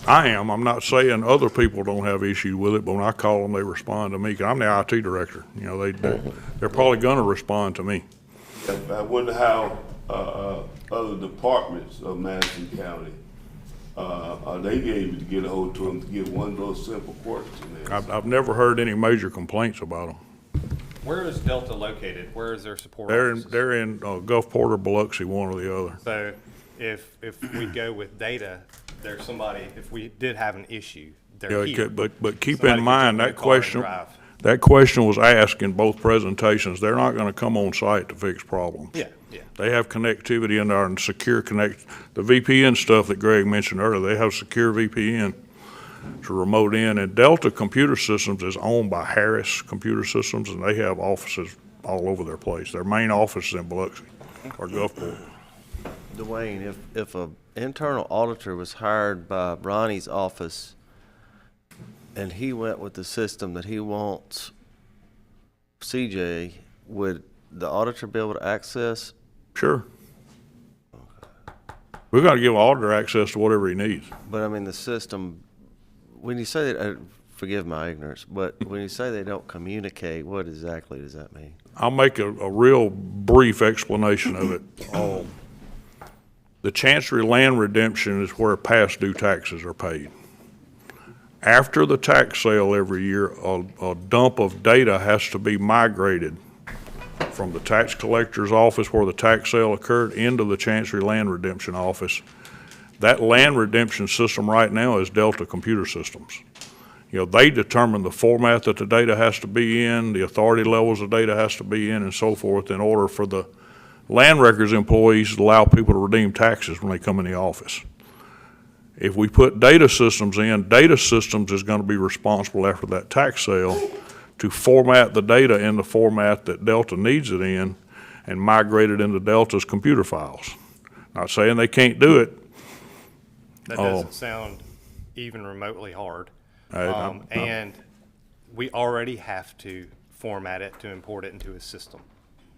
I am. I'm not saying other people don't have issues with it, but when I call them, they respond to me. 'Cause I'm the IT director. You know, they're probably going to respond to me. I wonder how other departments of Madison County, are they able to get a hold to them to get one of those simple questions? I've never heard any major complaints about them. Where is Delta located? Where is their support They're offices? in Gulfport or Biloxi, one or the other. So if we go with data, there's somebody, if we did have an issue, they're Yeah, here. but keep Somebody in can mind, jump in a that car and question, drive. that question was asked in both presentations. They're not going to come on site to fix problems. Yeah, yeah. They have connectivity in there and secure connect. The VPN stuff that Greg mentioned earlier, they have secure VPN to remote in. And Delta Computer Systems is owned by Harris Computer Systems, and they have offices all over their place. Their main office is in Biloxi or Gulfport. Dwayne, if an internal auditor was hired by Ronnie's office and he went with the system that he wants, CJ, would the auditor be able to access? Sure. We've got to give an auditor access to whatever he needs. But I mean, the system, when you say that, forgive my ignorance, but when you say they don't communicate, what exactly does that mean? I'll make a real brief explanation of it. The Chancery land redemption is where past due taxes are paid. After the tax sale every year, a dump of data has to be migrated from the tax collector's office where the tax sale occurred into the Chancery land redemption office. That land redemption system right now is Delta Computer Systems. You know, they determine the format that the data has to be in, the authority levels the data has to be in, and so forth, in order for the land records employees to allow people to redeem taxes when they come in the office. If we put data systems in, data systems is going to be responsible after that tax sale to format the data in the format that Delta needs it in and migrate it into Delta's computer files. Not saying they can't do it. That doesn't sound even remotely hard. And we already have to format it to import it into a system.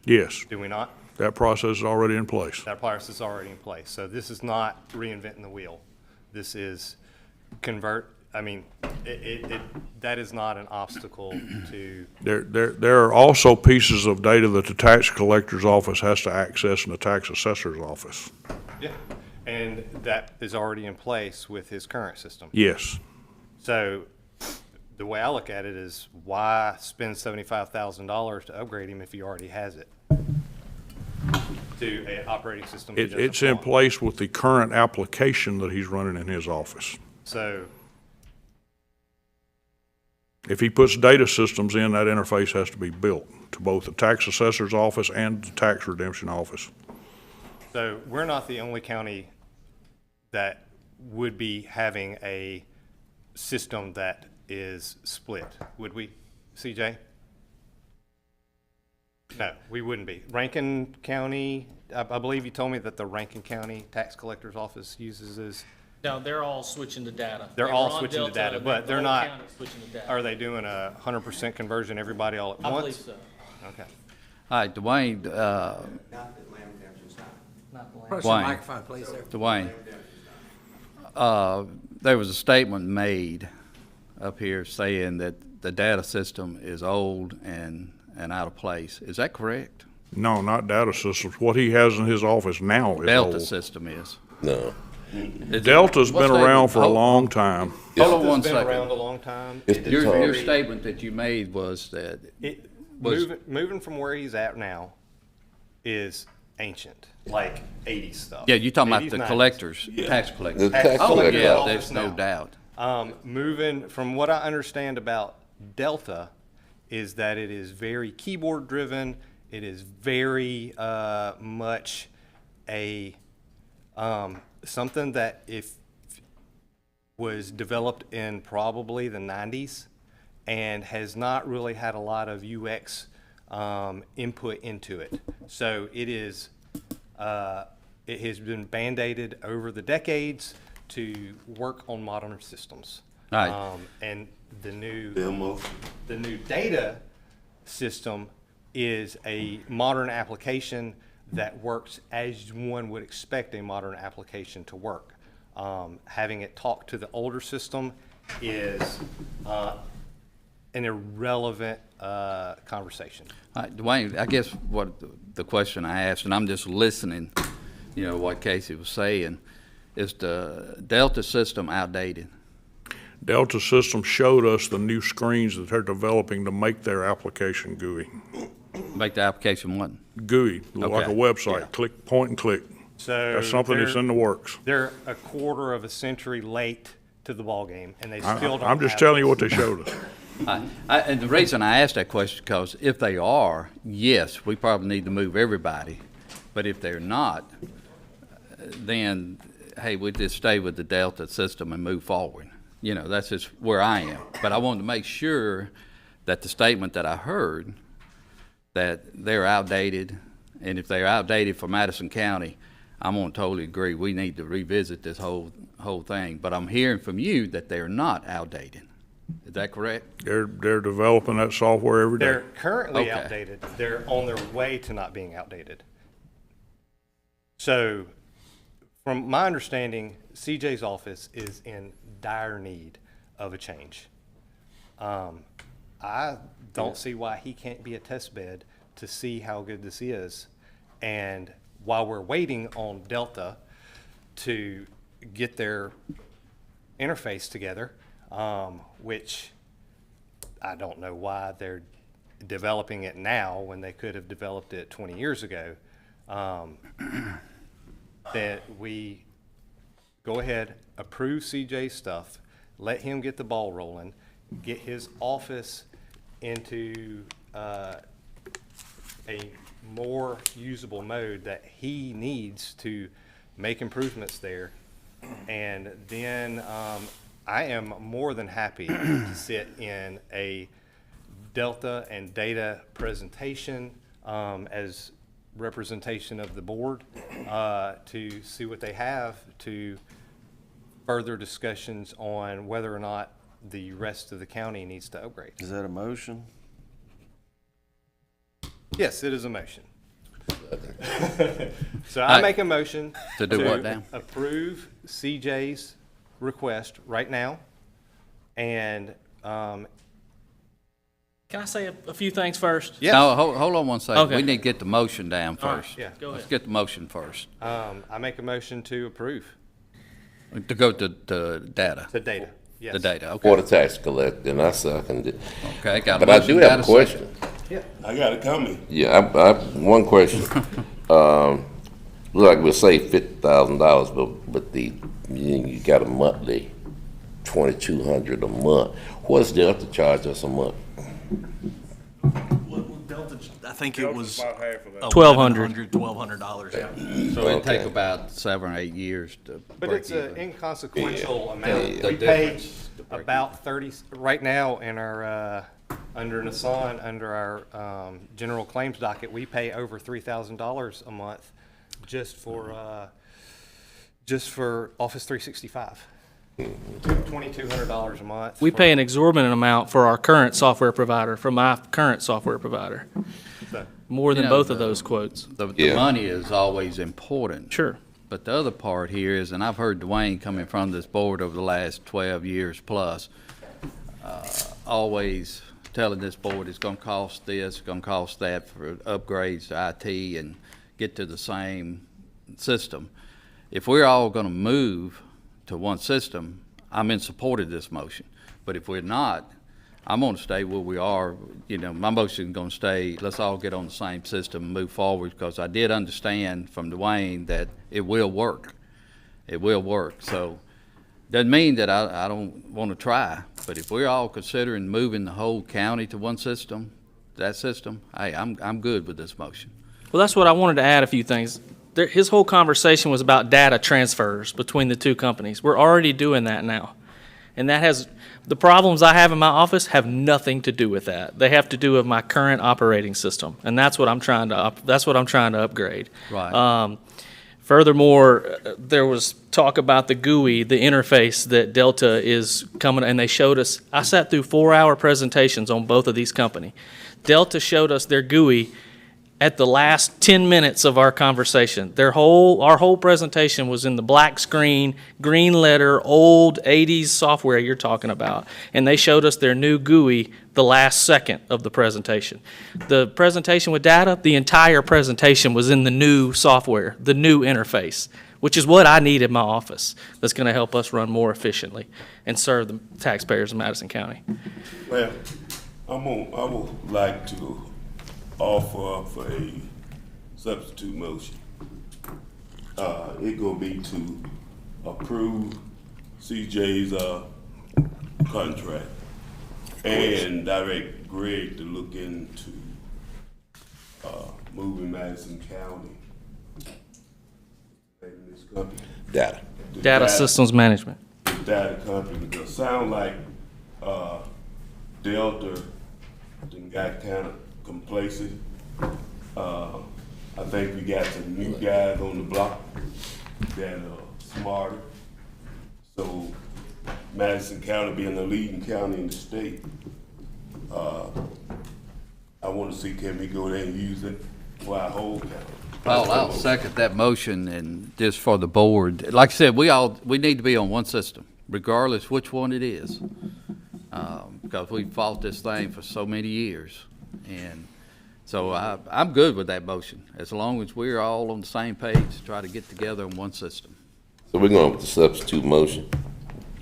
Yes. Do we not? That process is already in place. That process is already in place. So this is not reinventing the wheel. This is convert. I mean, that is not an obstacle to. There are also pieces of data that the tax collector's office has to access in the tax assessor's office. Yeah, and that is already in place with his current system. Yes. So the way I look at it is, why spend $75,000 to upgrade him if he already has it to an operating system? he doesn't It's in want? place with the current application that he's running in his office. So, If he puts data systems in, that interface has to be built to both the tax assessor's office and the tax redemption office. so we're not the only county that would be having a system that is split, would we, CJ? No, we wouldn't be. Rankin County, I believe you told me that the Rankin County Tax Collector's Office uses this. No, they're all switching to data. They're They all were on switching to Delta, data, and but the they're whole not, county's switching to data. are they doing a 100% conversion, everybody all at once? I believe so. Okay. All right, Dwayne, Approach the Dwayne. microphone, please, sir. Dwayne, there was a statement made up here saying that the data system is old and out of place. Is that correct? No, not data systems. What he has in his office now is Delta old. system is. No. Delta's What been around statement? for a long time. Hold on one It's been around second. a long time. It's Your very- statement that you made was that, It, Was- moving from where he's at now is ancient, like 80s stuff. yeah, you're talking about 80s, the 90s. collectors, tax collectors. The tax Oh, collector yeah, office there's no now. doubt. Moving from what I understand about Delta is that it is very keyboard driven. It is very much a something that if was developed in probably the 90s and has not really had a lot of UX input into it. So it is it has been band-aided over the decades to work on modern systems. All right. And the new Demo. the new data system is a modern application that works as one would expect a modern application to work. Having it talk to the older system is an irrelevant conversation. All right, Dwayne, I guess what the question I asked, and I'm just listening, what Casey was saying, is the Delta system outdated? Delta Systems showed us the new screens that they're developing to make their application GUI. Make the application what? GUI, like a Okay. website, click, point and click. So That's something that's they're- in the works. They're a quarter of a century late to the ballgame, and they still don't. I'm just have telling you this. what they showed us. And the reason I asked that question, because if they are, yes, we probably need to move everybody. But if they're not, then, hey, we just stay with the Delta system and move forward. That's just where I am. But I wanted to make sure that the statement that I heard, that they're outdated, and if they're outdated for Madison County, I'm gonna totally agree. We need to revisit this whole thing. But I'm hearing from you that they're not outdated. Is that correct? They're developing that software every day. They're currently Okay. outdated. They're on their way to not being outdated. So, from my understanding, CJ's office is in dire need of a change. I don't see why he can't be a test bed to see how good this is. And while we're waiting on Delta to get their interface together, which I don't know why they're developing it now when they could have developed it 20 years ago, that we go ahead, approve CJ's stuff, let him get the ball rolling, get his office into a more usable mode that he needs to make improvements there. And then I am more than happy to sit in a Delta and data presentation as representation of the board to see what they have to further discussions on whether or not the rest of the county needs to upgrade. Is that a motion? Yes, it is a motion. So I make a motion To do what now? approve CJ's request right now. And, Can I say a few things first? yes, No, hold on one second. Okay. We need to get the motion down All right, first. yeah. Go Let's ahead. get the motion first. I make a motion to approve To go to data. the data Yes. The data, For okay. the tax collector, and I second it. Okay, got a But I motion, do got have a second. question. I got a comment. Yeah, one question. Look like we'll save $50,000, but you got a monthly $2,200 a month. What's Delta charge us a month? I think it was About half of that. $1,200. yeah. So it'd take Okay. about 7 or 8 years to But break it's an even. inconsequential Yeah. amount. The We pay difference to break about 30, right now in our, under Nissan, under our general claims docket, we pay over $3,000 a month just for Office 365. $2,200 a month. We pay an exorbitant amount for our current software provider, for my current software provider, So- more than You know, both of those quotes. The Yeah. money is always important. Sure. But the other part here is, and I've heard Dwayne coming from this board over the last 12 years plus, always telling this board it's gonna cost this, it's gonna cost that for upgrades to IT and get to the same system. If we're all gonna move to one system, I'm in support of this motion. But if we're not, I'm gonna stay where we are. You know, my motion's gonna stay, let's all get on the same system and move forward, because I did understand from Dwayne that it will work. It will work. So, doesn't mean that I don't wanna try, but if we're all considering moving the whole county to one system, that system, hey, I'm good with this motion. Well, that's what I wanted to add a few things. His whole conversation was about data transfers between the two companies. We're already doing that now. And that has, the problems I have in my office have nothing to do with that. They have to do with my current operating system. And that's what I'm trying to, upgrade. Right. Furthermore, there was talk about the GUI, the interface that Delta is coming, and they showed us, I sat through 4-hour presentations on both of these companies. Delta showed us their GUI at the last 10 minutes of our conversation. Our whole presentation was in the black screen, green letter, old 80s software you're talking about. And they showed us their new GUI the last second of the presentation. The presentation with data, the entire presentation was in the new software, the new interface, which is what I need in my office that's going to help us run more efficiently and serve the taxpayers of Madison County. Well, I would like to offer up for a substitute motion. It gonna be to approve CJ's contract and direct Greg to look into moving Madison County. Name of this company? Data. The Data systems management. The data company, because it sound like Delta done got kind of complacent. I think we got some new guys on the block that are smarter. So Madison County being the leading county in the state, I want to see, can we go there and use it for our whole county? Paul, I'll second that motion, and just for the board, like I said, we need to be on one system, regardless which one it is. Because we fought this thing for so many years. And so I'm good with that motion, as long as we're all on the same page to try to get together in one system. So we're going with the substitute motion.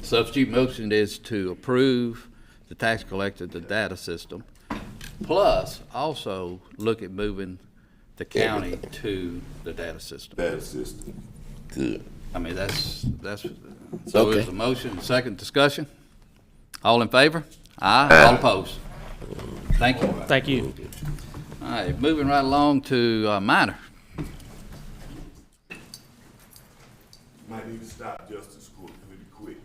Substitute motion is to approve the tax collector, the data system, plus also look at moving the county to the data system. Data system. Good. I mean, so Okay. is the motion, second discussion? All in favor? Aye. All opposed? Thank you. Thank you. All right, moving right along to minor. Might need to stop Justice Court pretty quick.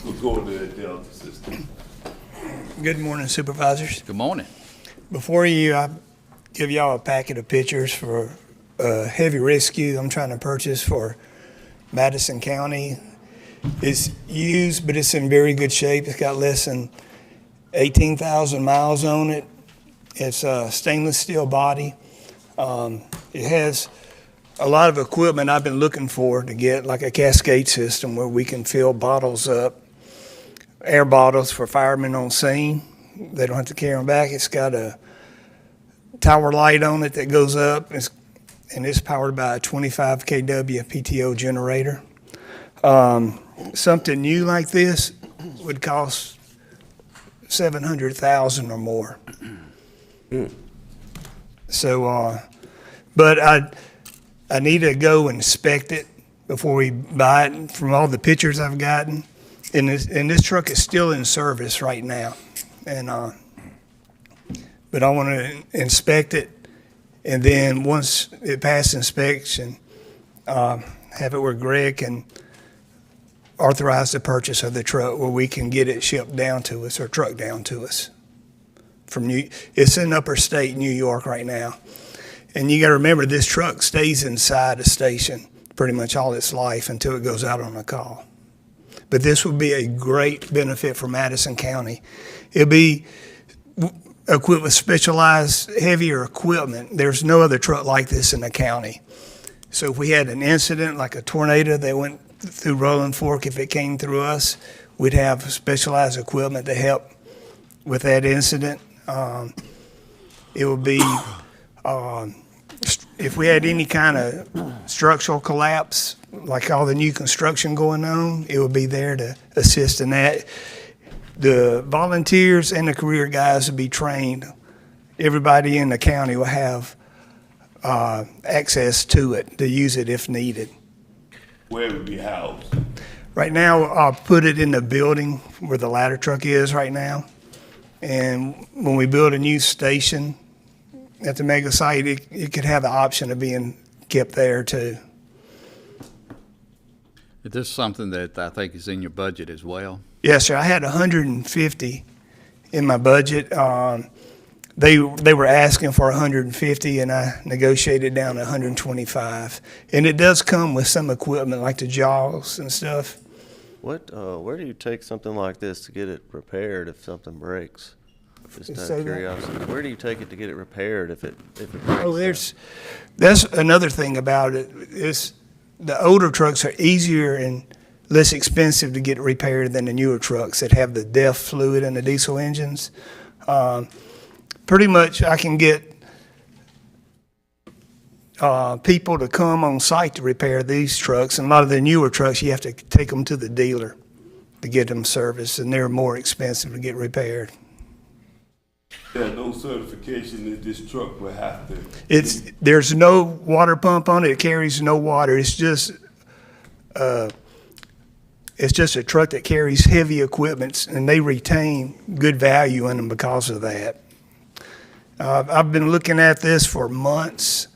We're going to the Delta system. Good morning, Supervisors. Good morning. Before you, I give y'all a packet of pictures for a heavy rescue I'm trying to purchase for Madison County. It's used, but it's in very good shape. It's got less than 18,000 miles on it. It's a stainless steel body. It has a lot of equipment I've been looking for to get, like a cascade system where we can fill bottles up, air bottles for firemen on scene. They don't have to carry them back. It's got a tower light on it that goes up, and it's powered by a 25 kW PTO generator. something new like this would cost 700,000 or more. So, but I need to go inspect it before we buy it. From all the pictures I've gotten, and this truck is still in service right now, and but I want to inspect it, and then once it passes inspection, have it where Greg can authorize the purchase of the truck, where we can get it shipped down to us or trucked down to us. It's in upper state New York right now. And you got to remember, this truck stays inside the station pretty much all its life until it goes out on a call. But this would be a great benefit for Madison County. It'll be equipped with specialized heavier equipment. There's no other truck like this in the county. So if we had an incident like a tornado that went through Rolling Fork, if it came through us, we'd have specialized equipment to help with that incident. It would be, if we had any kind of structural collapse, like all the new construction going on, it would be there to assist in that. The volunteers and the career guys would be trained. Everybody in the county will have access to it, to use it if needed. Where would be housed? Right now, I'll put it in the building where the ladder truck is right now. And when we build a new station at the mega site, it could have the option of being kept there too. Is this something that I think is in your budget as well? Yes, sir. I had 150 in my budget. They were asking for 150, and I negotiated down to 125. And it does come with some equipment like the jaws and stuff. Where do you take something like this to get it repaired if something breaks? Just out Say of that. curiosity, where do you take it to get it repaired if it breaks? Oh, that's another thing about it. Is the older trucks are easier and less expensive to get repaired than the newer trucks that have the DEF fluid in the diesel engines. Pretty much, I can get people to come on site to repair these trucks. And a lot of the newer trucks, you have to take them to the dealer to get them serviced, and they're more expensive to get repaired. There's no certification that this truck will have to. There's no water pump on it. It carries no water. It's just a truck that carries heavy equipment, and they retain good value in them because of that. I've been looking at this for months.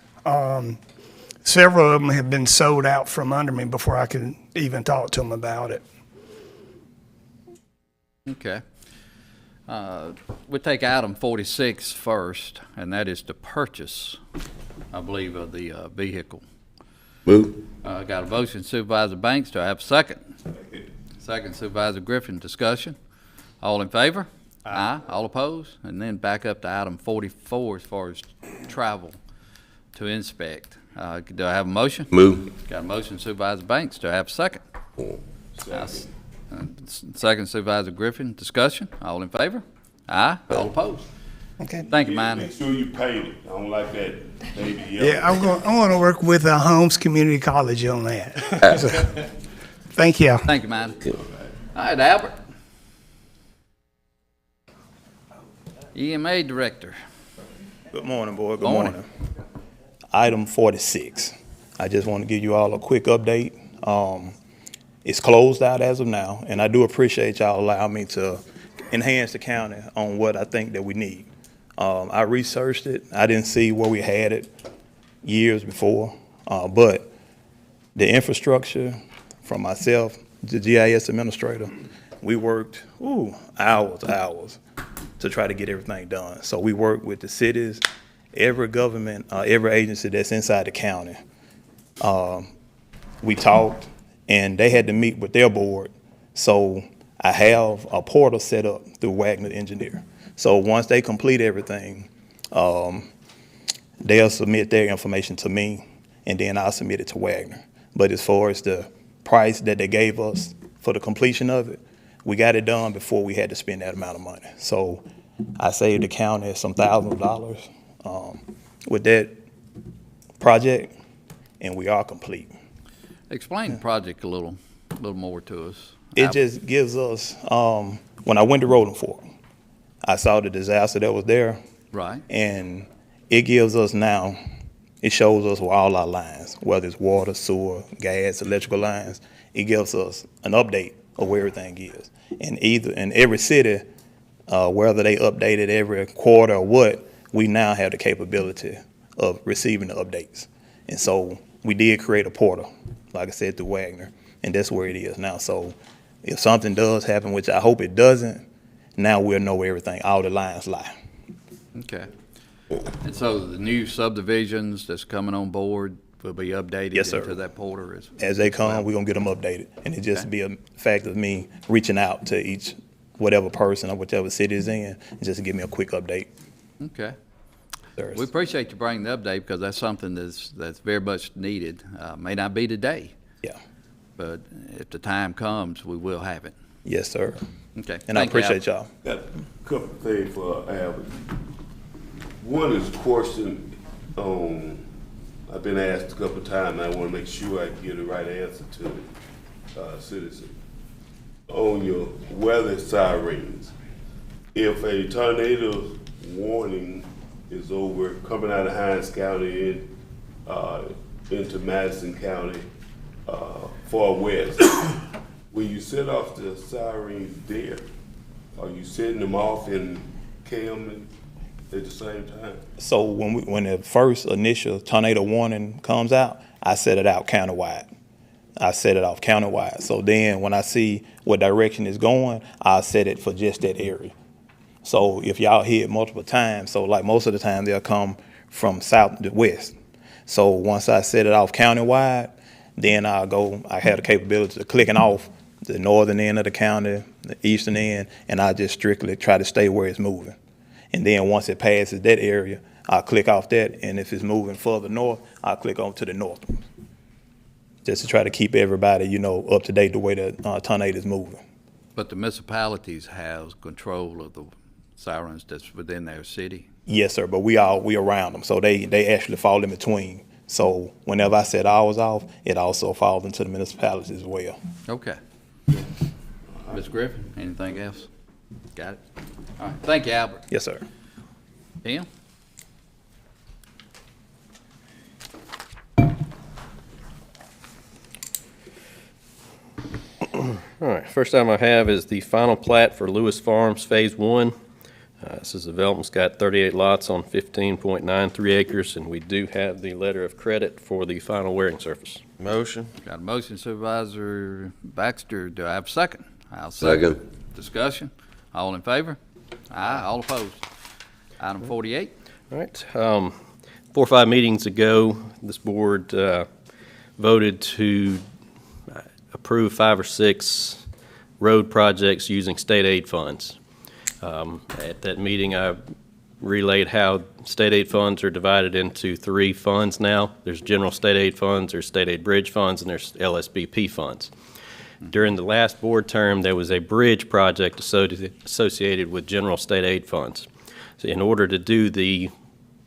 Several of them have been sold out from under me before I could even talk to them about it. Okay. We'll take item 46 first, and that is to purchase, I believe, of the vehicle. Move. Got a motion, Supervisor Banks. Do I have a second? Second, Supervisor Griffin. Discussion. All in favor? Aye. All opposed? And then back up to item 44 as far as travel to inspect. Do I have a motion? Move. Got a motion, Supervisor Banks. Do I have a second? Second, Supervisor Griffin. Discussion. All in favor? Aye. All opposed? Okay. Thank you, Minor. Make sure you paint it. I don't like that baby yellow. Yeah, I'm going to work with Holmes Community College on that. So, thank you. Thank you, Minor. All right, Albert. EMA Director. Good morning, boy. Good Morning. morning. Item 46. I just want to give you all a quick update. It's closed out as of now, and I do appreciate y'all allowing me to enhance the county on what I think that we need. I researched it. I didn't see where we had it years before, but the infrastructure from myself, the GIS administrator, we worked hours to try to get everything done. So we worked with the cities, every government, every agency that's inside the county. We talked, and they had to meet with their board. So I have a portal set up through Wagner Engineer. So once they complete everything, they'll submit their information to me, and then I'll submit it to Wagner. But as far as the price that they gave us for the completion of it, we got it done before we had to spend that amount of money. So I saved the county some thousands of dollars with that project, and we are complete. Explain the project a little. little more to us. It just gives us, when I went to Rolling Fork, I saw the disaster that was there. Right. And it gives us now, it shows us where all our lines, whether it's water, sewer, gas, electrical lines, it gives us an update of where everything is. And in every city, whether they update it every quarter or what, we now have the capability of receiving the updates. And so we did create a portal, like I said, through Wagner, and that's where it is now. So if something does happen, which I hope it doesn't, now we'll know where everything, all the lines lie. Okay. And so the new subdivisions that's coming on board will be updated Yes, sir. into that portal As they come, we're gonna get them updated. And it just be a fact of me reaching out to each, whatever person or whichever city is in, and just to give me a quick update. Okay. There We appreciate you bringing the update because that's something that's very much needed. May not be today. Yeah. But if the time comes, we will have it. Yes, sir. Okay. And I Thank you, appreciate y'all. Got a couple things for Albert. One is a question I've been asked a couple of times, and I want to make sure I give the right answer to the citizen. On your weather sirens, if a tornado warning is over, coming out of Hinds County into Madison County, far west, when you set off the sirens there, are you setting them off in Camden at the same time? So when the first initial tornado warning comes out, I set it out countywide. I set it off countywide. So then when I see what direction it's going, I'll set it for just that area. So if y'all hear it multiple times, so like most of the time they'll come from south to west. So once I set it off countywide, then I have the capability of clicking off the northern end of the county, the eastern end, and I just strictly try to stay where it's moving. And then once it passes that area, I'll click off that, and if it's moving further north, I'll click on to the north. Just to try to keep everybody, up to date the way the tornado is moving. But the municipalities have control of the sirens that's within their city? Yes, sir, but we around them, so they actually fall in between. So whenever I set ours off, it also falls into the municipalities as well. Okay. Ms. Griffin, anything else? Got it? All right, thank you, Albert. Yes, sir. Tim? All right, first item I have is the final plat for Lewis Farms Phase 1. This is development's got 38 lots on 15.93 acres, and we do have the letter of credit for the final wearing surface. Motion. Got a motion, Supervisor Baxter. Do I have a second? I'll Second. Discussion? All in favor? Aye. All opposed? Item 48. All right. 4 or 5 meetings ago, this board voted to approve 5 or 6 road projects using state aid funds. At that meeting, I relayed how state aid funds are divided into 3 funds now. There's general state aid funds, there's state aid bridge funds, and there's LSBP funds. During the last board term, there was a bridge project associated with general state aid funds. So in order to do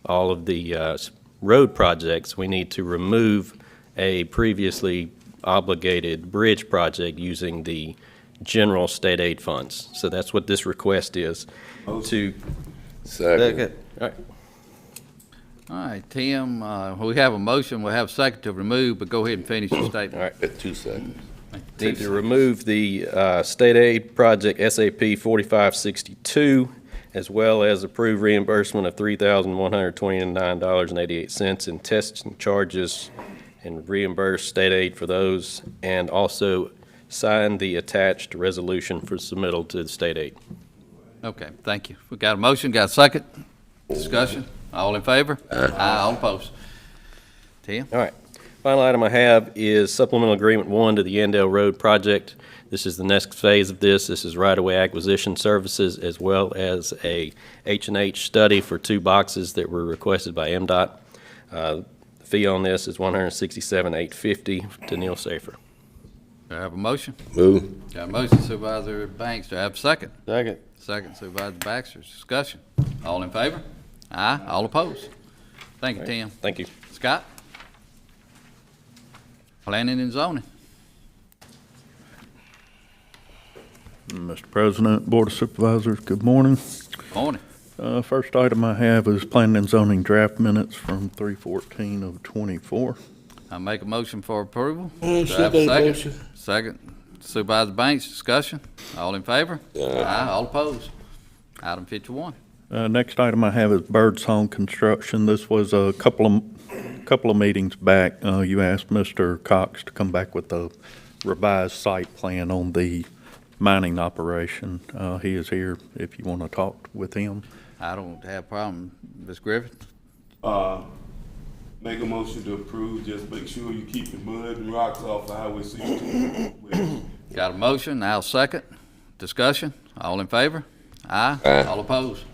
all of the road projects, we need to remove a previously obligated bridge project using the general state aid funds. So that's what this request is. Second. All right. All right, Tim, we have a motion, we'll have a second to remove, but go ahead and finish your statement. All right. At 2 seconds. Need to remove the state aid project SAP 4562, as well as approve reimbursement of $3,129.88 in testing charges and reimburse state aid for those, and also sign the attached resolution for submittal to the state aid. Okay, thank you. We got a motion, got a second? Discussion? All in favor? Aye. All opposed? Tim? All right. Final item I have is supplemental agreement 1 to the Yandell Road project. This is the next phase of this. This is right-of-way acquisition services as well as a H&H study for 2 boxes that were requested by MDOT. The fee on this is $167,850 to Neil Safer. Do I have a motion? Move. Got a motion, Supervisor Banks. Do I have a second? Second. Second, Supervisor Baxter. Discussion? All in favor? Aye. All opposed? Thank you, Tim. Thank you. Scott? Planning and zoning. Mr. President, Board of Supervisors, good morning. Morning. First item I have is planning and zoning draft minutes from 3/14 of '24. I make a motion for approval. Do I have a second? Second. Supervisor Banks, discussion. All in favor? Aye. All opposed? Item 51. Next item I have is Birdsong Construction. This was a couple of meetings back. You asked Mr. Cox to come back with a revised site plan on the mining operation. He is here if you want to talk with him. I don't have a problem. Ms. Griffin? Make a motion to approve, just make sure you keep the mud and rocks off the Highway 62. Got a motion, I'll second. Discussion, all in favor? Aye. All opposed?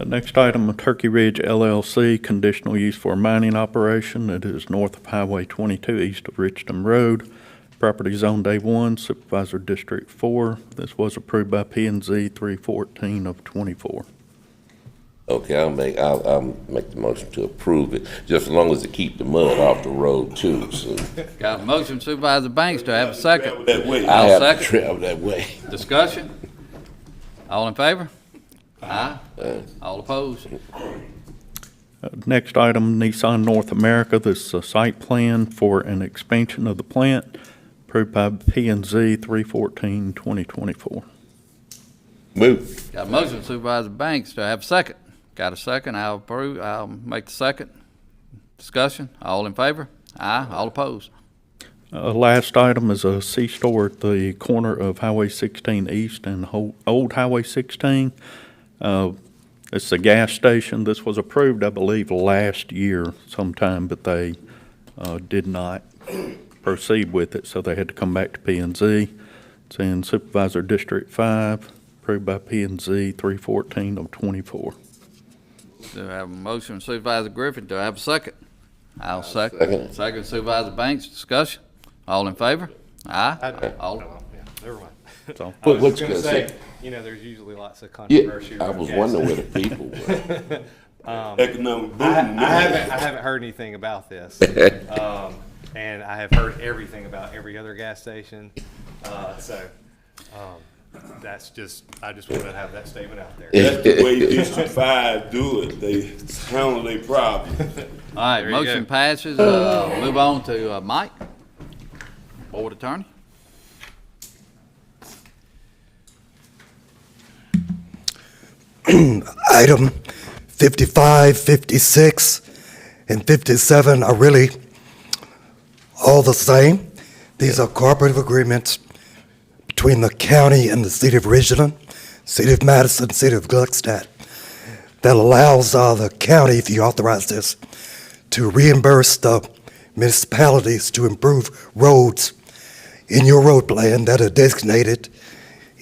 Next item, Turkey Ridge LLC, conditional use for a mining operation. It is north of Highway 22, east of Richton Road. Property zoned A1, Supervisor District 4. This was approved by P&Z 3/14 of '24. Okay, I'll make the motion to approve it, just as long as it keep the mud off the road too, so. Got a motion, Supervisor Banks, do I have a second? I I'll have to second. travel that way. Discussion, all in favor? Aye. All opposed? Next item, Nissan North America. This is a site plan for an expansion of the plant, approved by P&Z 3/14/2024. Move. Got a motion, Supervisor Banks, do I have a second? Got a second, I'll approve, I'll make the second. Discussion, all in favor? Aye. All opposed? Last item is a C-store at the corner of Highway 16 East and Old Highway 16. It's a gas station. This was approved, I believe, last year sometime, but they did not proceed with it, so they had to come back to P&Z. It's in Supervisor District 5, approved by P&Z 3/14 of '24. Do I have a motion, Supervisor Griffin, do I have a second? I'll second. Second, Supervisor Banks, discussion, all in favor? Aye. All. Never mind. So, I was what's just gonna gonna say, there's usually lots of Yeah, controversy. I around was gas wondering where the stations. people were. Economic boom. I haven't heard anything about this. And I have heard everything about every other gas station. That's just, I just wanted to have that statement out there. That's the way District 5 do it. They handle their problem. All right, There you motion go. passes. Move on to Mike, Board Attorney. Item 55, 56, and 57 are really all the same. These are cooperative agreements between the county and the city of Ridgeland, city of Madison, city of Gluckstadt, that allows the county, if you authorize this, to reimburse the municipalities to improve roads in your road plan that are designated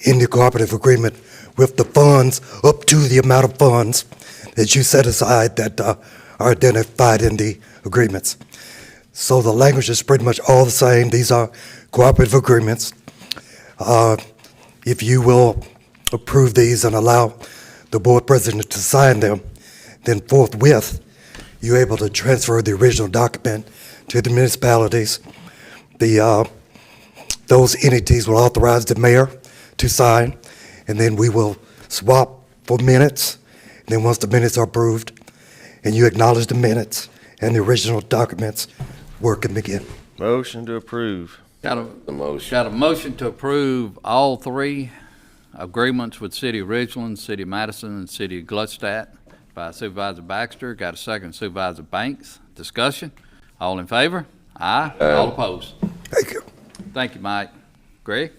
in the cooperative agreement with the funds up to the amount of funds that you set aside that are identified in the agreements. So the language is pretty much all the same. These are cooperative agreements. If you will approve these and allow the board president to sign them, then forthwith, you're able to transfer the original document to the municipalities. Those entities will authorize the mayor to sign, and then we will swap for minutes. And then once the minutes are approved, and you acknowledge the minutes and the original documents, work can begin. Motion to approve. Got a motion to approve all three agreements with City of Ridgeland, City of Madison, and City of Gluckstadt by Supervisor Baxter. Got a second, Supervisor Banks. Discussion, all in favor? Aye. All opposed? Thank you. Thank you, Mike. Greg?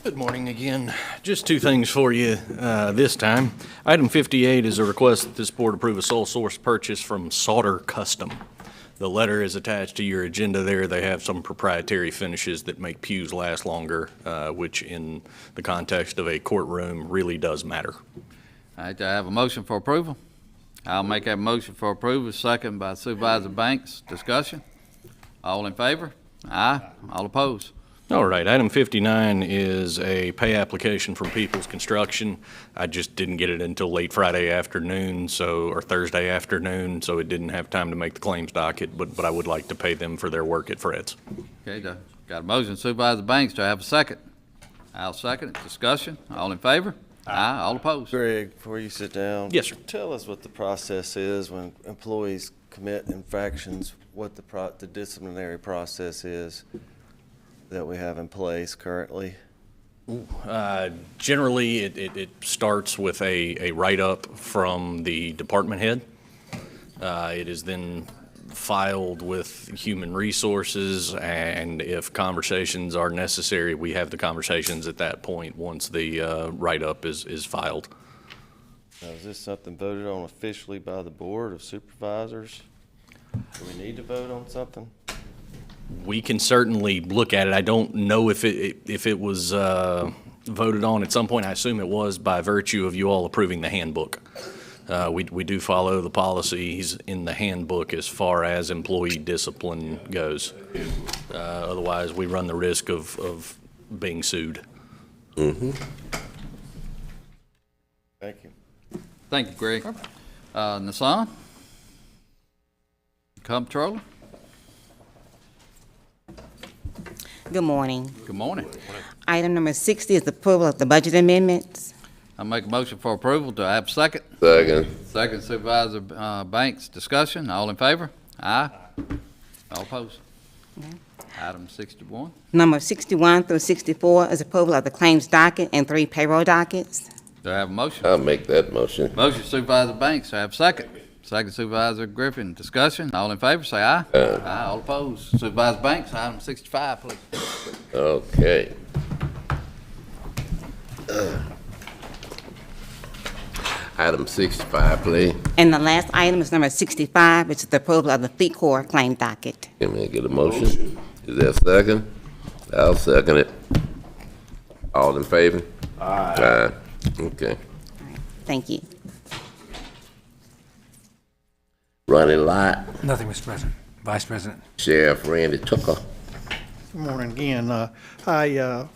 Good morning again. Just two things for you this time. Item 58 is a request that this board approve a sole source purchase from Sauter Custom. The letter is attached to your agenda there. They have some proprietary finishes that make pews last longer, which in the context of a courtroom really does matter. All right, do I have a motion for approval? I'll make that motion for approval, second by Supervisor Banks. Discussion? All in favor? Aye. All opposed? All right, item 59 is a pay application from Peoples Construction. I just didn't get it until late Friday afternoon, or Thursday afternoon, so it didn't have time to make the claims docket, but I would like to pay them for their work at Fred's. Okay, got a motion, Supervisor Banks. Do I have a second? I'll second it. Discussion. All in favor? Aye. All opposed? Greg, before you sit down. Yes, sir. Tell us what the process is when employees commit infractions, what the disciplinary process is that we have in place currently. Generally, it starts with a write-up from the department head. It is then filed with Human Resources, and if conversations are necessary, we have the conversations at that point once the write-up is filed. Now, is this something voted on officially by the Board of Supervisors? Do we need to vote on something? We can certainly look at it. I don't know if it was voted on at some point. I assume it was by virtue of you all approving the handbook. We do follow the policies in the handbook as far as employee discipline goes. Otherwise, we run the risk of being sued. Thank you. Thank you, Greg. Nassan? Comptroller? Good morning. Good morning. Item number 60 is approval of the budget amendments. I make a motion for approval. Do I have a second? Second. Second, Supervisor Banks. Discussion. All in favor? Aye. All opposed? Item 61. Number 61 through 64 is approval of the claims docket and 3 payroll dockets. Do I have a motion? I'll make that motion. Motion Supervisor Banks. Do I have a second? Second, Supervisor Griffin. Discussion. All in favor, say aye. Aye. All opposed. Supervisor Banks, item 65, please. Okay. Item 65, please. And the last item is number 65, which is the approval of the Fleet Corps claim docket. Can we get a motion? Is there a second? I'll second it. All in favor? Aye. Okay. Thank you. Ronnie Lott, Nothing, Mr. President. Vice President. Sheriff Randy Tucker. Good morning again. I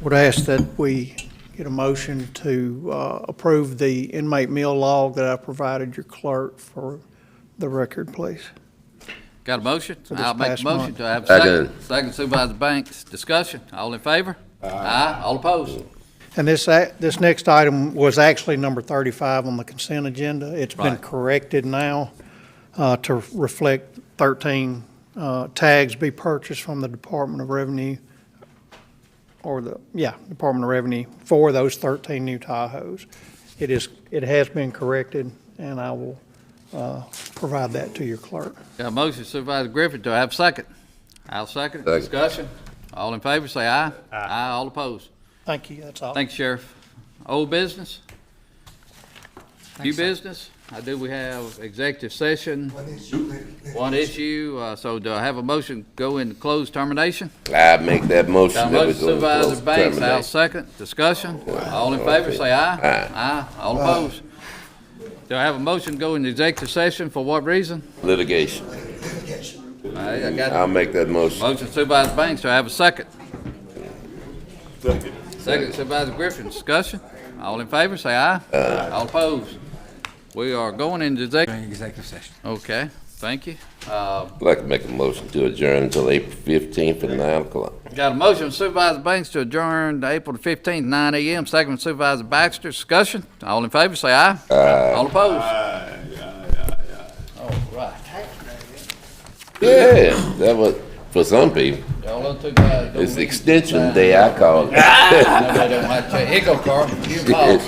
would ask that we get a motion to approve the inmate meal log that I provided your clerk for the record, please. Got a motion? For this I'll make a past motion. month. Do I have a second? Second. Second, Supervisor Banks. Discussion. All in favor? Aye. All opposed? And this next item was actually number 35 on the consent agenda. It's been Right. corrected now to reflect 13 tags be purchased from the Department of Revenue, Department of Revenue for those 13 new Tahoes. It has been corrected, and I will provide that to your clerk. Got a motion, Supervisor Griffin. Do I have a second? I'll second it. Second. Discussion. All in favor, say aye. Aye. All opposed? Thank you, that's all. Thank you, Sheriff. Old business? New business? We have executive session. One issue. So do I have a motion go into closed termination? I make that motion. Got a that we motion, go into Supervisor closed Banks. I'll termination. second. Discussion. All in favor, say aye. Aye. Aye. All opposed? Do I have a motion go into executive session for what reason? Litigation. All right, I got I'll make that motion. motion, Supervisor Banks. Do I have a second? Second, Supervisor Griffin. Discussion. All in favor, say aye. Aye. All opposed? We are going into Executive session. Okay, thank you. I'd like to make a motion to adjourn until April 15th at 9 o'clock. Got a motion, Supervisor Banks, to adjourn to April the 15th, 9 a.m. Second, Supervisor Baxter. Discussion. All in favor, say aye. Aye. All opposed? All right. Yeah, that was, for some people, Y'all look too bad. it's extension day, I call it. Nobody don't like to. Here go, Carl. You pause.